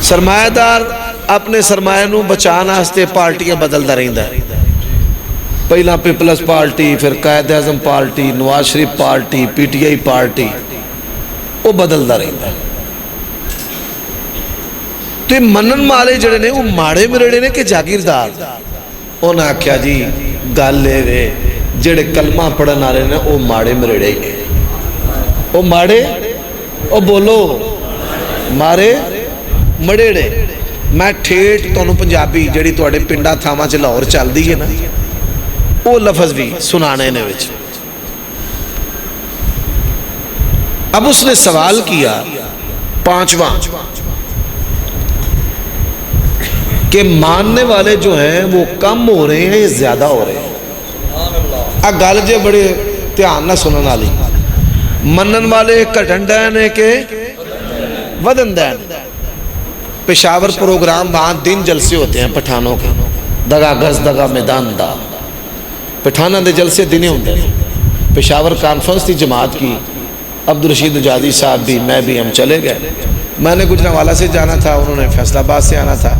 F: سرمایہ دار اپنے سرمایہ نو بچان واسطے پارٹیاں بدلدا رہندا ہے، پہلا پیپلز پارٹی، پھر Quaid Azam party, Nawaz Sharif party, P T I party, وہ بدلدا رہندا ہے۔ تو منن والے جڑے نے وہ ماڑے مریڑے نے کہ جاگیردار؟ انہاں آکھیا جی گل اے وے جڑے کلمہ پڑھن والے نے وہ ماڑے مریڑے ہی نے، وہ ماڑے، وہ بولو مارے مڑیڑے۔ میں ٹھیٹ تانوں پنجابی جڑی تواڈے پنڈا تھاواں چ لاہور چلدی ہے نا، وہ لفظ بھی سنانے نے وچ۔ اب اس نے سوال کیا پانچواں کہ ماننے والے جو ہیں وہ کم ہو رہے ہیں یا زیادہ ہو رہے ہیں؟ گل جے بڑے دھیان نہ سنن والی، منن والے گھٹن ڈے نے کہ ودن ڈے؟ پشاور پروگرام، وہاں دن جلسے ہوتے ہیں پٹھانوں کے، دگا گز دگا میدان دا، پٹھانوں دے جلسے دنے ہوتے ہیں۔ پشاور کانفرنس تھی جماعت کی، عبدالرشید اجادی صاحب بھی میں بھی ہم چلے گئے۔ میں نے گجرانوالہ سے جانا تھا، انہوں نے فیصل آباد سے آنا تھا۔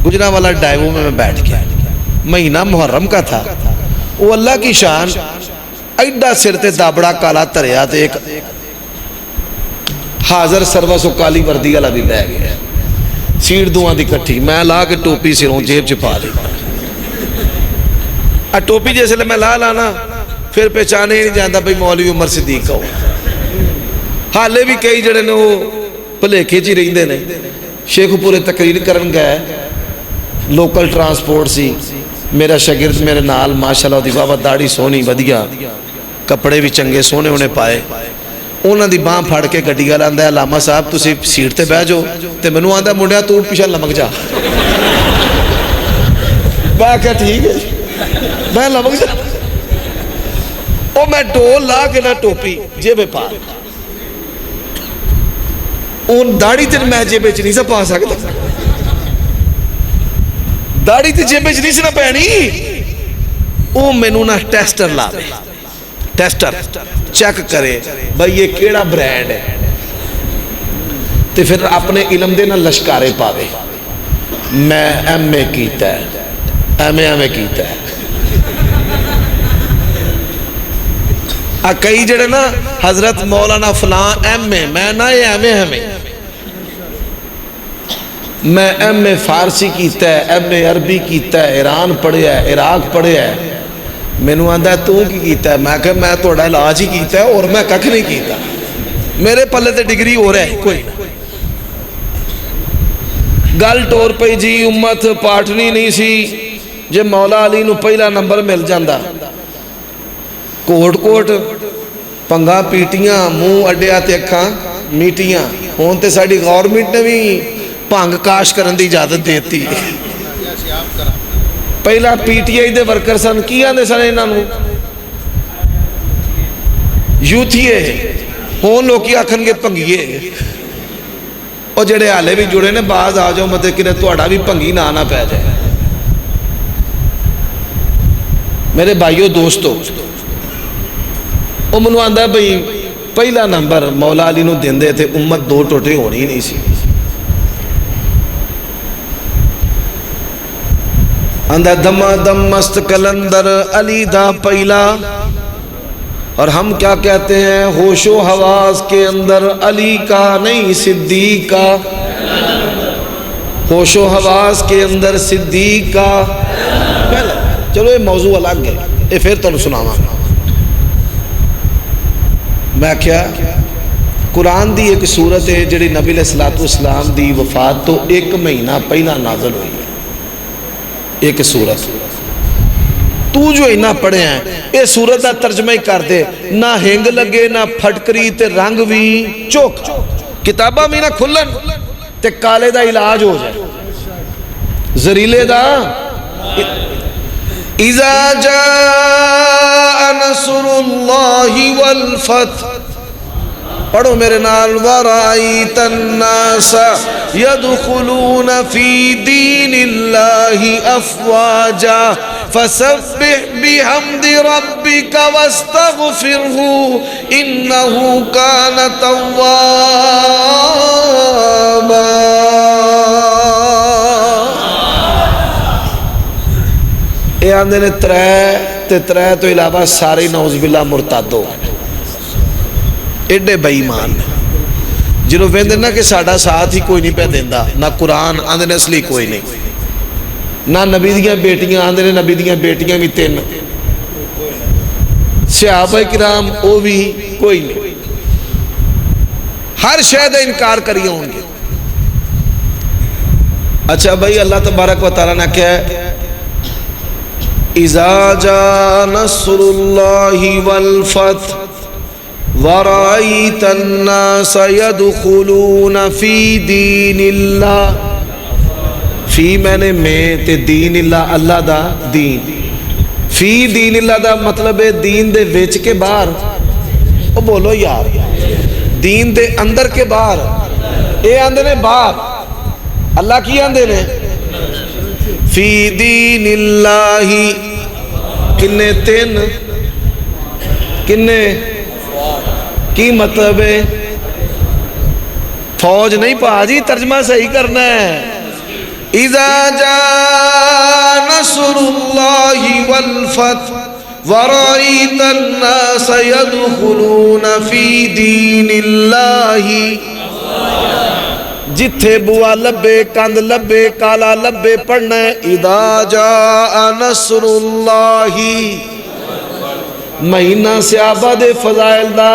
F: گجرانوالہ ڈائیو میں بیٹھ گیا، مہینہ محرم کا تھا۔ وہ اللہ کی شان ایڈا سر تے دابڑا کالا تریا تے ایک حاضر سروس و کالی وردی والا بھی بہ گیا، سیٹ دعاں دی کٹھی، میں لا کے ٹوپی سروں جیب چ پا لی۔ ٹوپی جیسے میں لا لانا پھر پہچانے ہی نہیں جانتا بھئی مولوی عمر صدیق کا ہو۔ حالے بھی کئی جڑے نے وہ بھلیکے چ ہی رہندے نے۔ شیخ پورے تقریر کرن گئے، لوکل ٹرانسپورٹ سی، میرا شاگرد میرے نال ماشاءاللہ دی بابا داڑھی سونی ودیا، کپڑے بھی چنگے سونے انہیں پائے۔ انہاں دی باں پھڑ کے گڈی والا آندا ہے علامہ صاحب تسی سیٹ تے بیٹھ جاؤ، تے مینوں آندا منڈیا تو پیچھے لمک جا۔ میں کہا ٹھیک ہے میں لمک جا۔ او میں ڈول لا کے نہ ٹوپی جیبے پا، اون داڑھی تے میں جیبے چ نہیں سا پا سکتا، داڑھی تے جیبے چ نہیں سا پینی۔ او مینوں نہ ٹیسٹر لا دے، ٹیسٹر چیک کرے بھئی یہ کیڑا برینڈ ہے، تے پھر اپنے علم دے نہ لشکارے پاوے۔ میں ایم اے کیتا ہے، ایم اے کیتا ہے۔ کئی جڑے نا حضرت مولانا فلان ایم اے، میں نہ یہ ایم اے میں ایم اے فارسی کیتا ہے، ایم اے عربی کیتا ہے، ایران پڑھیا ہے، عراق پڑھیا ہے۔ مینوں آندا ہے تو کی کیتا ہے؟ میں کہا میں تہاڈا علاج ہی کیتا ہے اور میں ککھ نہیں کیتا، میرے پلے تے ڈگری ہو رہا ہے کوئی نہ۔ گل ٹور پئی جی امت پاٹھنی نہیں سی، جے مولا علی نو پہلا نمبر مل جاندا، کوٹ کوٹ پنگا پیٹیاں، منہ اڈیا تے اکھاں میٹیاں۔ ہون تے ساڈی گورنمنٹ نے بھی بھنگ کاش کرن دی اجازت دیتی۔ پہلا پی ٹی آئی دے ورکر سن، کی آندے سن انہاں نوں؟ یوتھیے، ہون لوکی آکھن گے بھنگیے۔ اور جڑے حالے بھی جڑے نے باز آ جاؤ مطلب کہ تہاڈا بھی بھنگی نہ پہ جائے۔ میرے بھائیو دوستو، وہ منو آندا بھئی پہلا نمبر مولا علی نو دیندے تھے، امت دو ٹوٹے ہونی نہیں سی۔ آندا دما دم مست کلندر علی دا پہلا، اور ہم کیا کہتے ہیں ہوش و حواس کے اندر علی کا نہیں صدیق کا، ہوش و حواس کے اندر صدیق کا پہلا۔ چلو یہ موضوع الگ ہے، یہ پھر تمہیں سناواں۔ میں کیا قرآن دی ایک سورت ہے جڑی نبی علیہ الصلوۃ والسلام دی وفات تو ایک مہینہ پہلا نازل ہوئی ہے، ایک سورت تو جو اینا پڑھے ہیں یہ سورت دا ترجمہ ہی کر دے، نہ ہنگ لگے نہ پھٹکری تے رنگ بھی چوک، کتابہ بھی نہ کھلن تے کالے دا علاج ہو جائے، زریلے دا۔ اذا جاء نصر اللہ والفتح، پڑھو میرے نال، ورأیت الناس يدخلون في دین اللہ افواجا فسبح بحمد ربک واستغفرہ انہ کان توابا۔ یہ آندے نے ترے تو علاوہ سارے نعوذ باللہ مرتد ہو گئے، ایڈے بے ایمان جنہوں ویندے نا کہ ساڑھا ساتھ ہی کوئی نہیں پہ دیندہ، نہ قرآن آندے نے اصلی کوئی نہیں، نہ نبی دیاں بیٹیاں آندے نے نبی دیاں بیٹیاں بھی تین، صحابہ کرام او بھی کوئی نہیں، ہر شاید انکار کریے ہوں گے۔ اچھا بھائی اللہ تبارک و تعالیٰ نے کیا ہے، اذا جاء نصر اللہ والفتح ورأیت الناس يدخلون فی دین اللہ، فی میں نے میں تے دین اللہ اللہ دا دین، فی دین اللہ دا مطلب ہے دین دے وچ کے باہر، او بولو یار، دین دے اندر کے باہر، اے آندے نے باہر، اللہ کی آندے نے فی دین اللہ کنے تین کنے کی مطلب ہے فوج نہیں پا جی ترجمہ صحیح کرنا ہے اذا جاء نصر اللہ والفتح ورأيت الناس يدخلون في دين الله جتھے بوا لبے کند لبے کالا لبے پڑھنا ہے اذا جاء نصر اللہ مہینہ صحابہ دے فضائل دا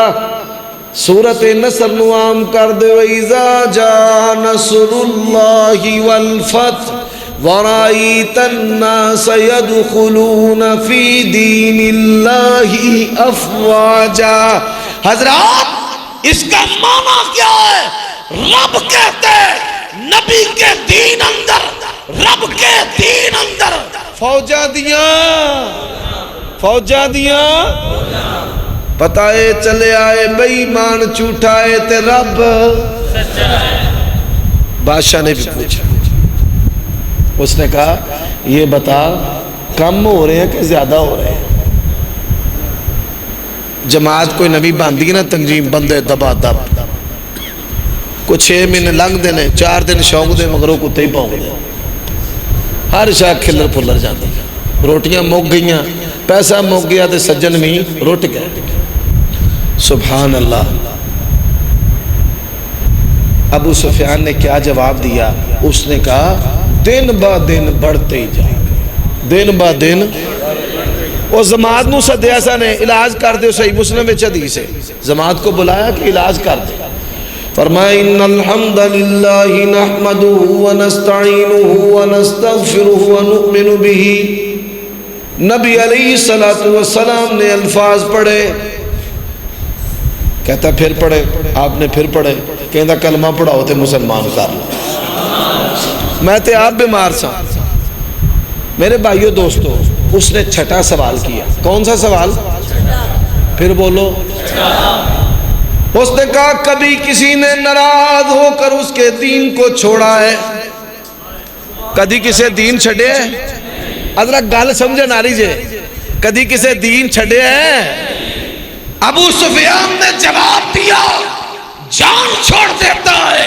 F: سورت نصر نو عام کر دے اذا جاء نصر اللہ والفتح ورأيت الناس يدخلون في دين الله افواجا حضرات اس کا معنی کیا ہے رب کہتے نبی کے دین اندر رب کے دین اندر فوجا دیاں پتہ ہے چلے آئے بے ایمان جھوٹائے تے رب بادشاہ نے بھی پوچھا اس نے کہا یہ بتا کم ہو رہے ہیں کہ زیادہ ہو رہے ہیں جماعت کوئی نبی باندھی نا تنظیم بندے دبا دب کوئی 6 مہینے لنگ دینے 4 دن شوق دے مگروں کتے ہی پاؤں دے ہر شاہ کھلر پھلر جاندی روٹیاں مک گئیاں پیسہ مک گیا تے سجن بھی روٹ گئے سبحان اللہ ابو سفیان نے کیا جواب دیا اس نے کہا دن با دن بڑھتے ہی جائیں دن با دن اور جماعت نو سدیا سا نے علاج کر دے صحیح مسلم میں حدیث ہے جماعت کو بلایا کہ علاج کر دے فرمایا ان الحمد للہ نحمده ونستعینه ونستغفره ونؤمن به نبی علیہ السلام نے الفاظ پڑھے کہتا پھر پڑھے آپ نے پھر پڑھے کہتا کلمہ پڑھاؤ تے مسلمان کر لو میں تے آپ بیمار سا میرے بھائیو دوستو اس نے چھٹا سوال کیا کون سا سوال پھر بولو اس نے کہا کبھی کسی نے ناراض ہو کر اس کے دین کو چھوڑا ہے کدی کسے دین چھڑے ہے حضرت گل سمجھے ناری جے کدی کسے دین چھڑے ہے ابو سفیان نے جواب دیا جان چھوڑ دیتا ہے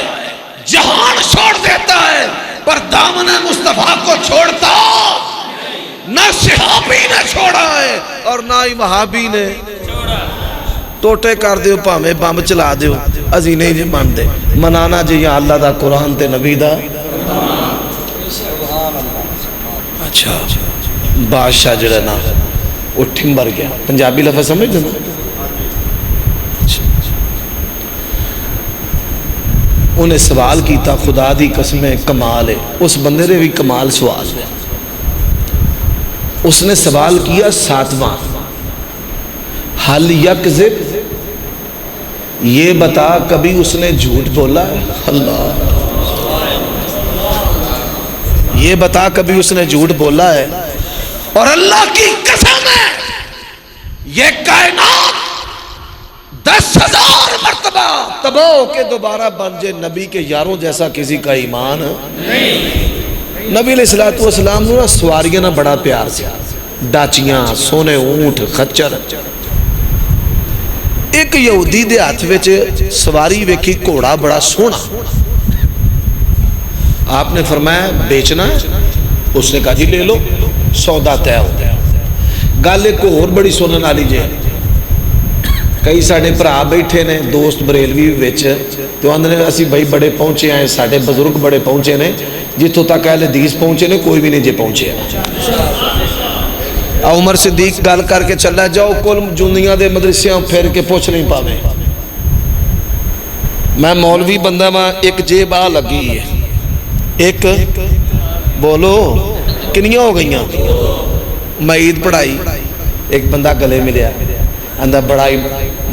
F: جہان چھوڑ دیتا ہے پر دامن مصطفیٰ کو چھوڑتا نہ صحابی نے چھوڑا ہے اور نہ ہی وہابی نے ٹوٹے کر دیو پامے بم چلا دیو ازی نہیں جی مان دے منانا جی یا اللہ دا قرآن تے نبی دا اچھا بادشاہ جڑا نا وہ ٹھمبر گیا پنجابی لفظ سمجھ دینا انہیں سوال کیتا خدا دی قسم کمال ہے اس بندے نے بھی کمال سوال ہے اس نے سوال کیا 7واں حل یکذب یہ بتا کبھی اس نے جھوٹ بولا ہے اللہ یہ بتا کبھی اس نے جھوٹ بولا ہے اور اللہ کی قسم ہے یہ کائنات 10,000 مرتبہ تباہ ہو کے دوبارہ بن جائے نبی کے یاروں جیسا کسی کا ایمان نہیں نبی علیہ السلام نے سواریاں نہ بڑا پیار سے ڈاچیاں سونے اونٹ خچر ایک یہودی دے ہاتھ وچ سواری ویکھی گھوڑا بڑا سونا آپ نے فرمایا بیچنا اس نے کہا جی لے لو سودا طے ہو گیا گل ایک اور بڑی سنن والی جے کئی ساڈے بھرا بیٹھے نے دوست بریلوی وچ تو آندے نے اسی بھائی بڑے پہنچے ہیں ساڈے بزرگ بڑے پہنچے نے جتوں تک اہل حدیث پہنچے نے کوئی بھی نہیں جے پہنچے عمر صدیق گل کر کے چلا جاؤ کل جوندیاں دے مدرسیاں پھر کے پوچھ نہیں پاویں میں مولوی بندہ ماں ایک جیب آ لگی ہے ایک بولو کنیاں ہو گئیاں میں عید پڑھائی ایک بندہ گلے ملیا اندر بڑا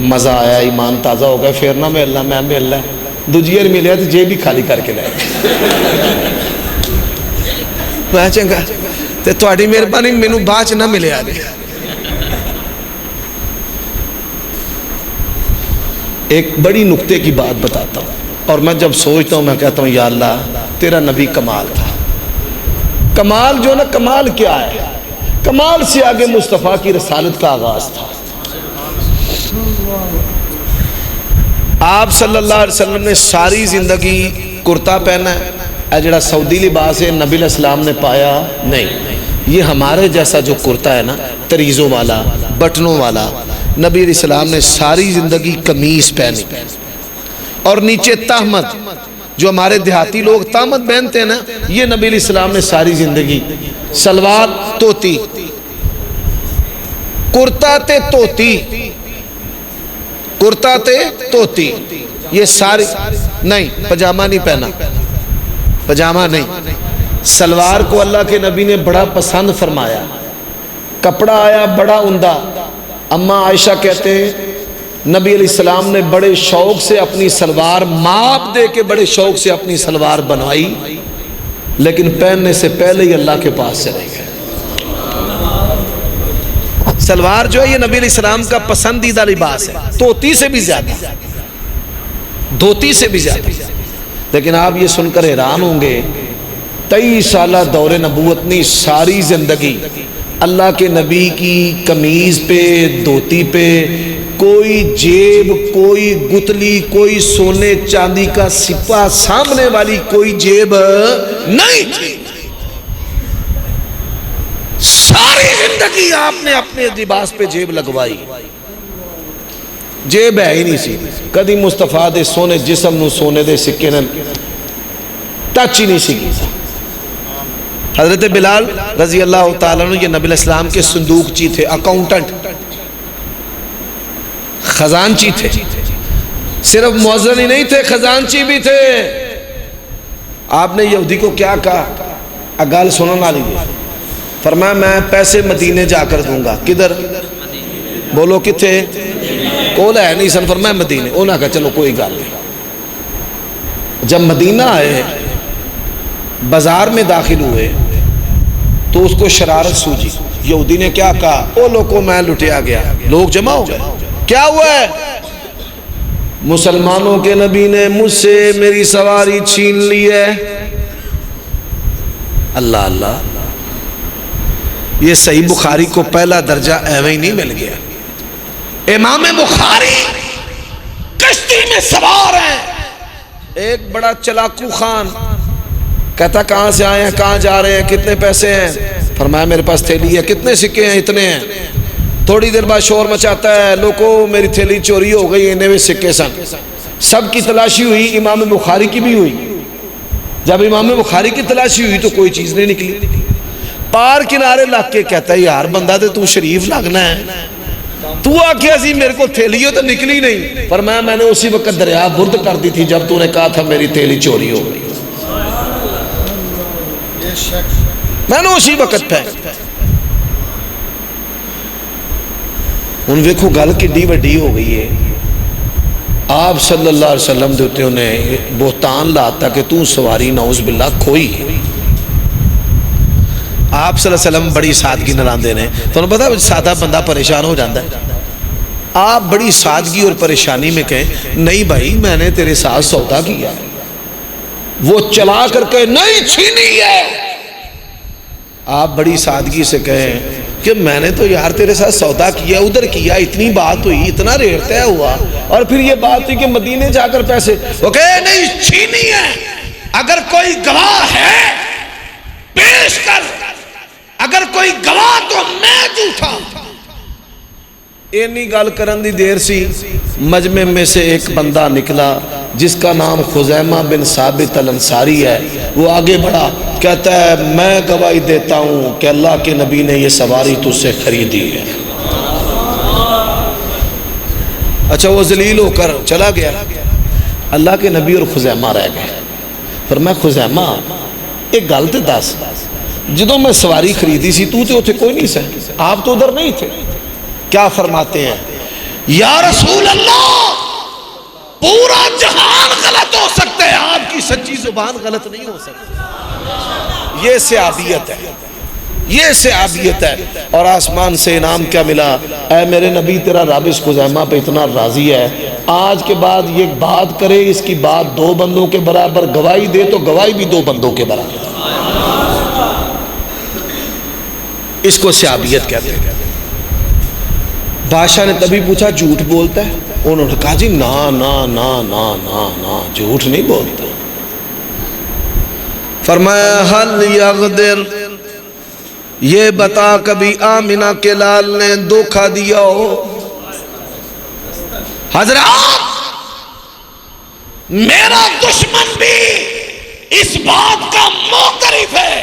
F: مزہ آیا ایمان تازہ ہو گیا پھر نہ ملنا میں ملنا دوجیر ملیا تو جیب بھی خالی کر کے لے میں چنگا تے تواڈی مہربانی مینوں باچ نہ ملیا جی ایک بڑی نکتے کی بات بتاتا ہوں اور میں جب سوچتا ہوں میں کہتا ہوں یا اللہ تیرا نبی کمال تھا. کمال جو نا کمال کیا ہے؟ کمال سے آگے مصطفیٰ کی رسالت کا آغاز تھا. آپ صلی اللہ علیہ وسلم نے ساری زندگی کرتا پہنا ہے. اے جڑا سعودی لباس ہے نبی علیہ السلام نے پایا نہیں. یہ ہمارے جیسا جو کرتا ہے نا تریزوں والا بٹنوں والا, نبی علیہ السلام نے ساری زندگی قمیص پہنی اور نیچے تہمت. جو ہمارے دیہاتی لوگ تہمت پہنتے ہیں نا, یہ نبی علیہ السلام نے ساری زندگی سلوار توتی, کرتا تے توتی, کرتا تے توتی, یہ ساری نہیں. پجامہ نہیں پہنا, پجامہ نہیں. سلوار کو اللہ کے نبی نے بڑا پسند فرمایا. کپڑا آیا بڑا عمدہ. اماں عائشہ کہتے ہیں نبی علیہ السلام نے بڑے شوق سے اپنی سلوار ماپ دے کے بڑے شوق سے اپنی سلوار بنوائی, لیکن پہننے سے پہلے ہی اللہ کے پاس چلے گئے. سلوار جو ہے یہ نبی علیہ السلام کا پسندیدہ لباس ہے, توتی سے بھی زیادہ, دھوتی سے بھی زیادہ. لیکن آپ یہ سن کر حیران ہوں گے 23 سالہ دور نبوت نے ساری زندگی اللہ کے نبی کی قمیض پہ دھوتی پہ کوئی جیب, کوئی گتلی, کوئی سونے چاندی کا سپہ سامنے والی کوئی جیب نہیں تھی. ساری زندگی آپ نے اپنے لباس پہ جیب لگوائی, جیب ہے ہی نہیں سی. کدی مصطفیٰ دے سونے جسم نو سونے دے سکے نے ٹچ ہی نہیں سی کی. حضرت بلال رضی اللہ تعالیٰ عنہ یہ نبی علیہ السلام کے صندوقچی تھے, اکاؤنٹنٹ, خزانچی تھے. صرف مؤذن ہی نہیں تھے, خزانچی بھی تھے. آپ نے یہودی کو کیا کہا؟ گل سنن والی ہے. فرمایا میں پیسے مدینے جا کر دوں گا. کدھر؟ بولو کتھے؟ کول ہے نہیں سن. فرمایا مدینے. انہوں نے کہا چلو کوئی گل نہیں. جب مدینہ آئے بازار میں داخل ہوئے تو اس کو شرارت سوجی. یہودی نے کیا کہا؟ او لوگوں میں لٹیا گیا. لوگ جمع ہو گئے. کیا ہوا ہے؟ مسلمانوں کے نبی نے مجھ سے میری سواری چھین لی ہے. اللہ اللہ, یہ صحیح بخاری کو پہلا درجہ ایویں ہی نہیں مل گیا. امام بخاری کشتی میں سوار ہیں. ایک بڑا چلاکو خان کہتا کہاں سے آئے ہیں, کہاں جا رہے ہیں, کتنے پیسے ہیں؟ فرمایا میرے پاس تھیلی ہے. کتنے سکے ہیں؟ اتنے ہیں. تھوڑی دیر بعد شور مچاتا ہے لوگوں میری تھیلی چوری ہو گئی, انہیں بھی سکے سن. سب کی تلاشی ہوئی, امام بخاری کی بھی ہوئی. جب امام بخاری کی تلاشی ہوئی تو کوئی چیز نہیں نکلی. پار کنارے لگ کے کہتا ہے یار بندہ تو شریف لگنا ہے, تو آکھیا سی میرے کو تھیلی ہو تو نکلی نہیں. فرمایا میں نے اسی وقت دریا برد کر دی تھی جب تو نے کہا تھا میری تھیلی چوری ہو گئی. میں نے اسی وقت پھینک. ان ویکھو گل کڈی وڈی ہو گئی ہے. آپ صلی اللہ علیہ وسلم دیتے انہیں بہتان لاتا کہ تو سواری نعوذ باللہ کھوئی. آپ صلی اللہ علیہ وسلم بڑی سادگی نالاندے نے. تو انہوں پتا سادہ بندہ پریشان ہو جاتا ہے. آپ بڑی سادگی اور پریشانی میں کہیں نہیں بھائی میں نے تیرے ساتھ سودا کیا. وہ چلا کر کے نہیں چھینی ہے. آپ بڑی سادگی سے کہیں کہ میں نے تو یار تیرے ساتھ سودا کیا, ادھر کیا, اتنی بات ہوئی, اتنا ریٹ طے ہوا, اور پھر یہ بات ہوئی کہ مدینے جا کر پیسے. وہ کہے نہیں چھینی ہے. اگر کوئی گواہ ہے پیش کر, اگر کوئی گواہ تو میں جھوٹا. اینی گل کرن دی دیر سی, مجمع میں سے ایک بندہ نکلا جس کا نام خزیمہ بن ثابت الانصاری ہے. وہ آگے بڑھا, کہتا ہے میں گواہی دیتا ہوں کہ اللہ کے نبی نے یہ سواری تجھ سے خریدی ہے. اچھا وہ ذلیل ہو کر چلا گیا. اللہ کے نبی اور خزیمہ رہ گئے. فرمایا خزیمہ ایک گل تے دس, جدوں میں سواری خریدی سی تو اتنے کوئی نہیں سا, آپ تو ادھر نہیں تھے. کیا فرماتے ہیں؟ یا رسول اللہ پورا جہان غلط ہو سکتا ہے, آپ کی سچی زبان غلط نہیں ہو سکتی. یہ صحابیت ہے, یہ صحابیت ہے. اور آسمان سے انعام کیا ملا؟ اے میرے نبی تیرا رب اس خزیمہ پہ اتنا راضی ہے آج کے بعد یہ بات کرے، اس کی بات 2 بندوں کے برابر، گواہی دے تو گواہی بھی 2 بندوں کے برابر، اس کو سیابیت کہتے ہیں۔ بادشاہ نے تبھی پوچھا جھوٹ بولتا ہے؟ انہوں نے کہا جی نا نا نا نا نا نا، جھوٹ نہیں بولتا۔ فرمایا حل یغدر، یہ بتا کبھی آمنہ کے لال نے دھوکہ دیا ہو؟ حضرات میرا دشمن بھی اس بات کا معترف ہے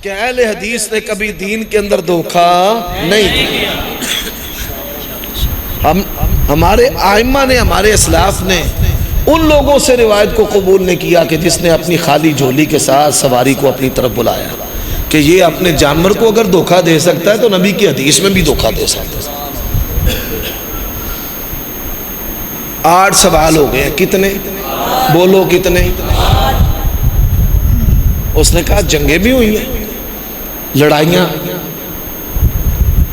F: کہ اہل حدیث نے کبھی دین کے اندر دھوکہ نہیں دیا۔ ہمارے ائمہ نے، ہمارے اسلاف نے ان لوگوں سے روایت کو قبول نہیں کیا کہ جس نے اپنی خالی جھولی کے ساتھ سواری کو اپنی طرف بلایا کہ یہ اپنے جانور کو اگر دھوکہ دے سکتا ہے تو نبی کی حدیث میں بھی دھوکہ دے سکتا ہے۔ 8 سوال ہو گئے، کتنے؟ بولو کتنے؟ اس نے کہا جنگیں بھی ہوئی ہیں، لڑائیاں۔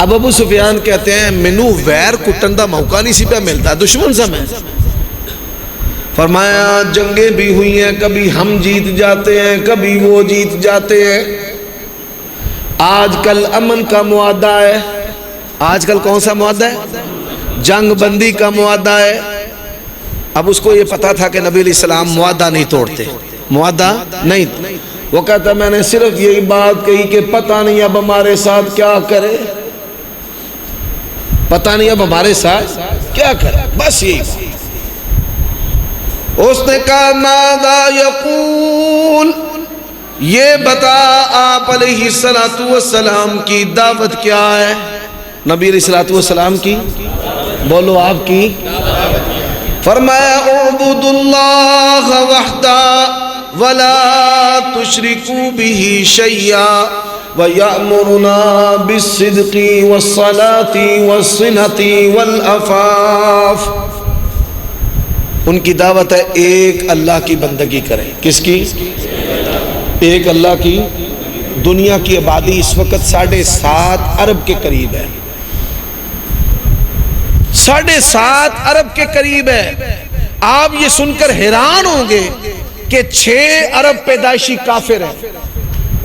F: اب ابو سفیان کہتے ہیں مینو ویر کٹن دا موقع نہیں سی پہ ملتا، دشمن سا میں۔ فرمایا جنگیں بھی ہوئی ہیں، کبھی ہم جیت جاتے ہیں، کبھی وہ جیت جاتے ہیں۔ آج کل امن کا معاہدہ ہے، آج کل کون سا معاہدہ ہے؟ جنگ بندی کا معاہدہ ہے۔ اب اس کو یہ پتا تھا کہ نبی علیہ السلام معاہدہ نہیں توڑتے، معاہدہ نہیں۔ وہ کہتا میں نے صرف یہی بات کہی کہ پتہ نہیں اب ہمارے ساتھ کیا کرے، پتہ نہیں اب ہمارے ساتھ کیا کرے، بس یہی بات۔ اس نے کہا ماذا یقول، یہ بتا آپ علیہ السلام کی دعوت کیا ہے؟ نبی علیہ السلام کی، بولو آپ کی۔ فرمایا اعبدوا اللہ وحدہ ولا تشرکوا بہ شیئا وَيَأْمُرُنَا بِالصِّدْقِ وَالصَّلَاةِ وَالصِّلَةِ وَالْعَفَافِ۔ ان کی دعوت ہے ایک اللہ کی بندگی کریں۔ کس کی؟ ایک اللہ کی۔ دنیا کی آبادی اس وقت 7.5 ارب کے قریب ہے، 7.5 ارب کے قریب ہے۔ آپ یہ سن کر حیران ہوں گے کہ 6 ارب پیدائشی کافر ہیں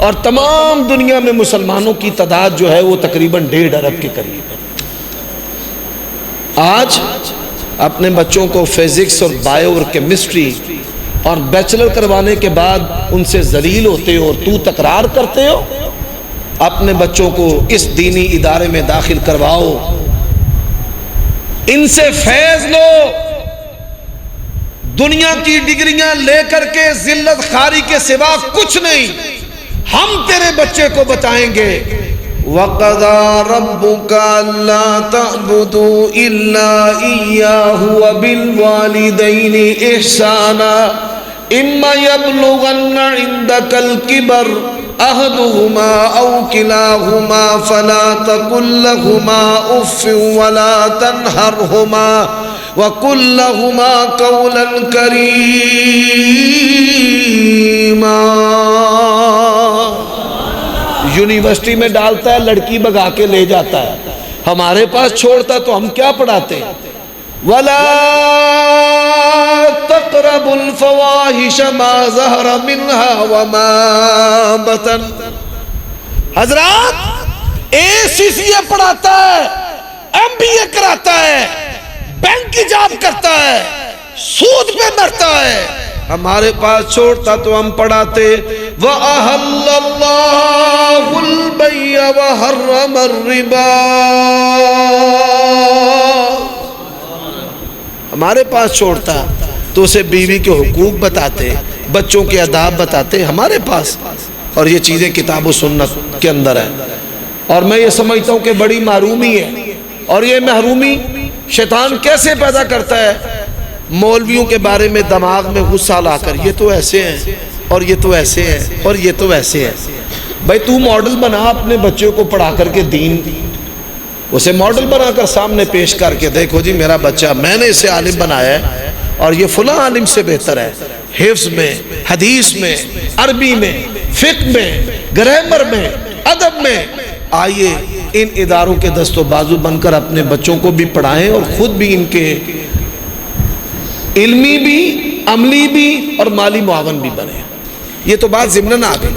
F: اور تمام دنیا میں مسلمانوں کی تعداد جو ہے وہ تقریباً 1.5 ارب کے قریب ہے۔ آج اپنے بچوں کو فزکس اور بایو اور کیمسٹری اور بیچلر کروانے کے بعد ان سے ذلیل ہوتے ہو اور تو تکرار کرتے ہو۔ اپنے بچوں کو اس دینی ادارے میں داخل کرواؤ، ان سے فیض لو، دنیا کی ڈگریاں لے کر کے ذلت خاری کے سوا کچھ نہیں۔ ہم تیرے بچے کو بتائیں گے وَقَضَى رَبُّكَ أَلَّا تَعْبُدُوا إِلَّا إِيَّاهُ وَبِالْوَالِدَيْنِ إِحْسَانًا إِمَّا يَبْلُغَنَّ عِندَكَ الْكِبَرَ أَحَدُهُمَا أَوْ كِلَاهُمَا فَلَا تَقُل لَّهُمَا أُفٍّ وَلَا تَنْهَرْهُمَا وَقُل لَّهُمَا قَوْلًا كَرِيمًا۔ یونیورسٹی میں ڈالتا ہے، لڑکی بگا کے لے جاتا ہے، ہمارے پاس چھوڑتا تو ہم کیا پڑھاتے ہیں؟ وَلَا تَقْرَبُوا الْفَوَاحِشَ مَا ظَهَرَ مِنْهَا وَمَا بَطَنَ۔ حضرات ACCA پڑھاتا ہے، MBA کراتا ہے، بینک کی جاب کرتا ہے، سود پہ مرتا ہے، ہمارے پاس چھوڑتا تو ہم پڑھاتے وَأَحَلَّ اللَّهُ الْبَيْعَ وَحَرَّمَ الرِّبَا۔ ہمارے پاس چھوڑتا تو اسے بیوی کے حقوق بتاتے، بچوں کے آداب بتاتے ہمارے پاس، اور یہ چیزیں کتاب و سنت کے اندر ہیں۔ اور میں یہ سمجھتا ہوں کہ بڑی محرومی ہے، اور یہ محرومی شیطان کیسے پیدا کرتا ہے؟ مولویوں کے بارے میں دماغ میں غصہ لا کر یہ تو ایسے ہیں اور یہ تو ایسے ہیں اور یہ تو ایسے ہیں۔ بھائی تو ماڈل بنا اپنے بچوں کو پڑھا کر کے دین، اسے ماڈل بنا کر سامنے پیش کر کے دیکھو جی میرا بچہ میں نے اسے عالم بنایا ہے اور یہ فلاں عالم سے بہتر ہے، حفظ میں، حدیث میں، عربی میں، فقہ میں، گرامر میں، ادب میں۔ آئیے ان اداروں کے دست و بازو بن کر اپنے بچوں کو بھی پڑھائیں اور خود بھی ان کے علمی بھی، عملی بھی اور مالی معاون بھی بنے. یہ تو بات ضمناً آ گئی.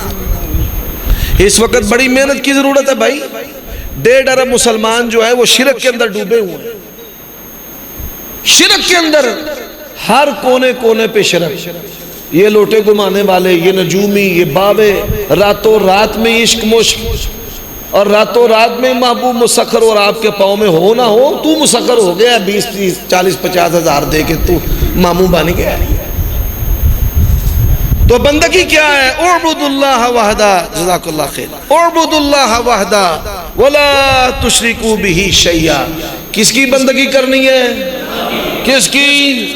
F: اس وقت بڑی محنت کی ضرورت ہے بھائی. 1.5 ارب مسلمان جو ہے وہ شرک کے اندر ڈوبے ہوئے ہیں. شرک کے اندر ہر کونے کونے پہ شرک. یہ لوٹے گھمانے والے، یہ نجومی، یہ باوے، راتوں رات میں عشق مشق، اور راتوں رات میں محبوب مسخر، اور آپ کے پاؤں میں ہو نہ ہو تو مسخر ہو گیا. 20 30 40 50 ہزار دے کے تو ماموں بن گیا. تو بندگی کیا ہے؟ اعبد اللہ وحدہ. جزاک اللہ خیر. اعبد اللہ وحدہ ولا تشرکوا بہ شیئا. کس کی بندگی کرنی ہے؟ کس کی؟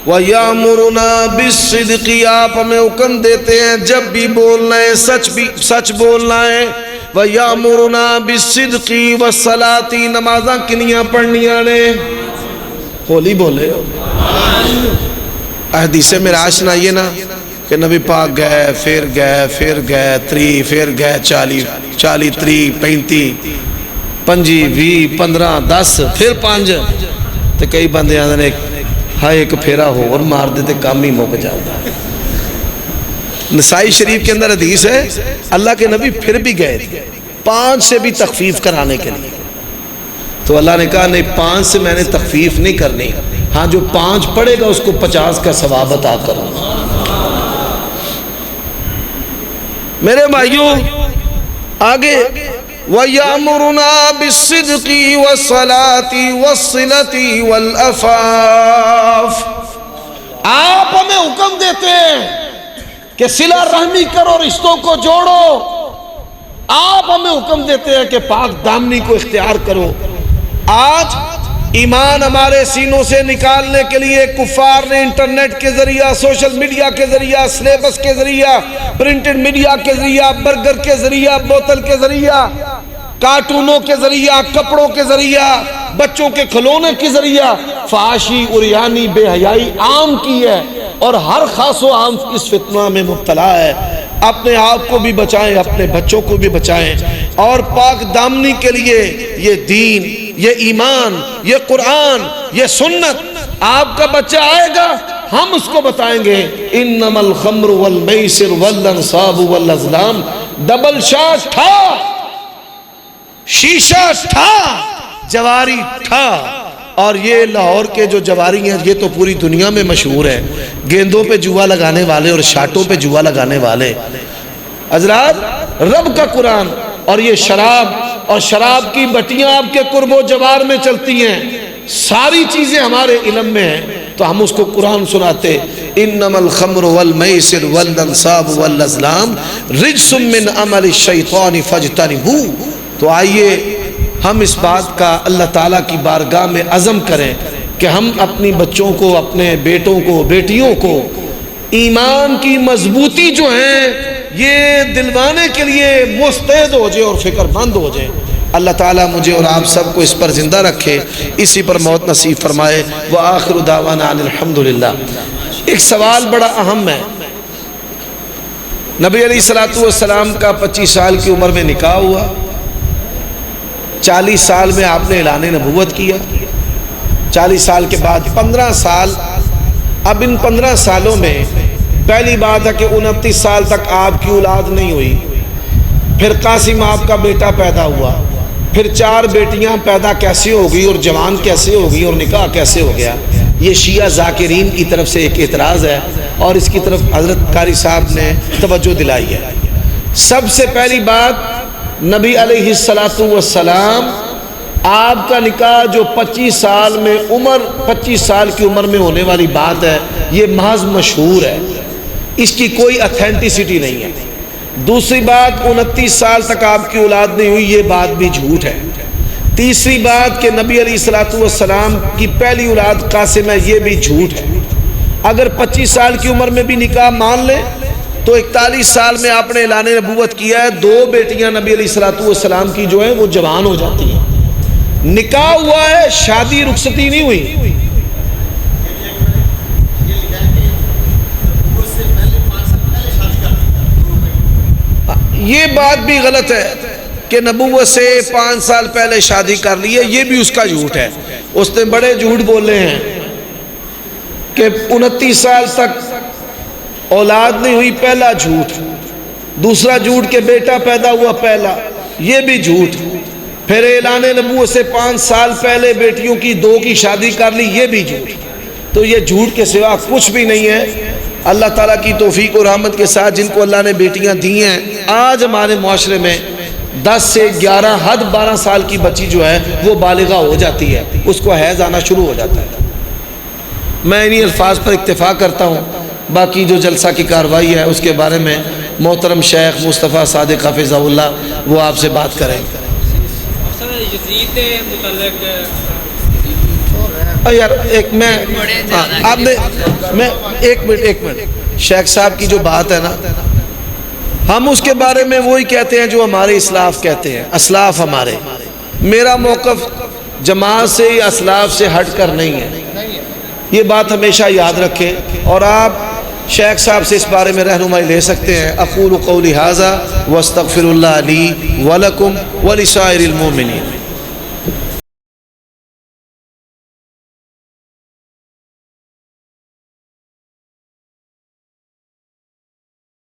F: وَيَأْمُرُنَا بِالصِّدْقِ. آپ ہمیں حکم دیتے ہیں جب بھی بولنا ہے سچ بولنا ہے. وَيَأْمُرُنَا بِالصِّدْقِ وَالصَّلَاةِ. نمازاں کنیاں پڑھنیاں نے. ہولی بولے. حدیث معراج سنائیے نا کہ نبی پاک گئے پھر 3 پھر گئے 40 30 35 25 20 15 10 پھر 5. تو کئی بندے آدھے نے ہاں ایک پھیرا ہو اور مار دیتے کام ہی مک جاتا. نسائی شریف کے اندر حدیث ہے اللہ کے نبی پھر بھی گئے تھے 5 سے بھی تخفیف کرانے کے لیے. تو اللہ نے کہا نہیں 5 سے میں نے تخفیف نہیں کرنی. ہاں جو 5 پڑھے گا اس کو 50 کا ثواب عطا کروں. میرے بھائیوں آگے وَيَأْمُرُنَا بِالصِّدْقِ وَالصَّلَاةِ وَالصِّلَةِ وَالْأَفَافِ. آپ ہمیں حکم دیتے ہیں کہ صلہ رحمی کرو، رشتوں کو جوڑو. آپ ہمیں حکم دیتے ہیں کہ پاک دامنی کو اختیار کرو. آج ایمان ہمارے سینوں سے نکالنے کے لیے کفار نے انٹرنیٹ کے ذریعہ، سوشل میڈیا کے ذریعہ، سلیبس کے ذریعہ، پرنٹڈ میڈیا کے ذریعہ، برگر کے ذریعہ، بوتل کے ذریعہ، کارٹونوں کے ذریعہ، کپڑوں کے ذریعہ، بچوں کے کھلونے کے ذریعہ فحاشی، عریانی، بے حیائی عام کی ہے. اور ہر خاص و عام اس فتنہ میں مبتلا ہے. اپنے آپ کو بھی بچائیں، اپنے بچوں کو بھی بچائیں. اور پاک دامنی کے لیے یہ دین، یہ ایمان، یہ قرآن، یہ سنت. آپ کا بچہ آئے گا ہم اس کو بتائیں گے انما الخمر والمیسر والانصاب والازلام. ڈبل شاٹ تھا، شیشہ تھا، جواری تھا. اور یہ لاہور کے جو جواری ہیں یہ تو پوری دنیا میں مشہور ہے. گیندوں پہ جوا لگانے والے اور شاٹوں پہ جوا لگانے والے. حضرات رب کا قرآن اور یہ شراب اور شراب کی بٹیاں آپ کے قرب و جوار میں چلتی ہیں. ساری چیزیں ہمارے علم میں ہیں تو ہم اس کو قرآن سناتے انما الخمر والمیسر والانصاب والازلام رجس من عمل الشیطان فاجتنبوہ. تو آئیے ہم اس بات کا اللہ تعالیٰ کی بارگاہ میں عزم کریں کہ ہم اپنی بچوں کو، اپنے بیٹوں کو، بیٹیوں کو ایمان کی مضبوطی جو ہیں یہ دلوانے کے لیے مستعد ہو جائے اور فکر مند ہو جائے. اللہ تعالیٰ مجھے اور آپ سب کو اس پر زندہ رکھے، اسی پر موت نصیب فرمائے. وآخر دعوانا ان الحمدللہ. ایک سوال بڑا اہم ہے. نبی علیہ السلام کا 25 سال کی عمر میں نکاح ہوا. 40 سال میں آپ نے اعلان نبوت کیا. 40 سال کے بعد 15 سال. اب ان 15 سالوں میں پہلی بات ہے کہ 29 سال تک آپ کی اولاد نہیں ہوئی. پھر قاسم آپ کا بیٹا پیدا ہوا. پھر 4 بیٹیاں پیدا کیسے ہوگی اور جوان کیسے ہوگی اور نکاح کیسے ہو گیا؟ یہ شیعہ ذاکرین کی طرف سے ایک اعتراض ہے اور اس کی طرف حضرت قاری صاحب نے توجہ دلائی ہے. سب سے پہلی بات نبی علیہ السلام آپ کا نکاح جو 25 سال میں 25 سال کی عمر میں ہونے والی بات ہے یہ محض مشہور ہے، اس کی کوئی اتھینٹسٹی نہیں ہے. دوسری بات 29 سال تک آپ کی اولاد نہیں ہوئی، یہ بات بھی جھوٹ ہے. تیسری بات کہ نبی علیہ السلام کی پہلی اولاد قاسم ہے، یہ بھی جھوٹ ہے. اگر 25 سال کی عمر میں بھی نکاح مان لے تو 41 سال میں آپ نے اعلان نبوت کیا ہے. 2 بیٹیاں نبی علیہ السلام کی جو ہیں وہ جوان ہو جاتی ہیں. نکاح ہوا ہے، شادی رخصتی نہیں ہوئی. یہ بات بھی غلط ہے کہ نبوت سے 5 سال پہلے شادی کر لی ہے، یہ بھی اس کا جھوٹ ہے. اس نے بڑے جھوٹ بولے ہیں. کہ 29 سال تک اولاد نہیں ہوئی، پہلا جھوٹ. دوسرا جھوٹ کہ بیٹا پیدا ہوا پہلا، یہ بھی جھوٹ. پھر اعلان نبوت سے 5 سال پہلے بیٹیوں کی 2 کی شادی کر لی، یہ بھی جھوٹ. تو یہ جھوٹ کے سوا کچھ بھی نہیں ہے. اللہ تعالیٰ کی توفیق و رحمت کے ساتھ جن کو اللہ نے بیٹیاں دی ہیں، آج ہمارے معاشرے میں 10 سے 11 حد 12 سال کی بچی جو ہے وہ بالغہ ہو جاتی ہے، اس کو حیض آنا شروع ہو جاتا ہے. میں انہی الفاظ پر اکتفا کرتا ہوں. باقی جو جلسہ کی کارروائی ہے اس کے بارے میں محترم شیخ مصطفیٰ صادق حفظہ اللہ وہ آپ سے بات کریں گے. یار ایک منٹ شیخ صاحب کی جو بات ہے نا، ہم اس کے بارے میں وہی کہتے ہیں جو ہمارے اسلاف کہتے ہیں، اسلاف ہمارے. میرا موقف جماعت سے یا اسلاف سے ہٹ کر نہیں ہے، یہ بات ہمیشہ یاد رکھیں. اور آپ شیخ صاحب سے اس بارے میں رہنمائی لے سکتے ہیں. اقول قولی ھذا واستغفر اللہ لی ولکم ولسائر المؤمنین.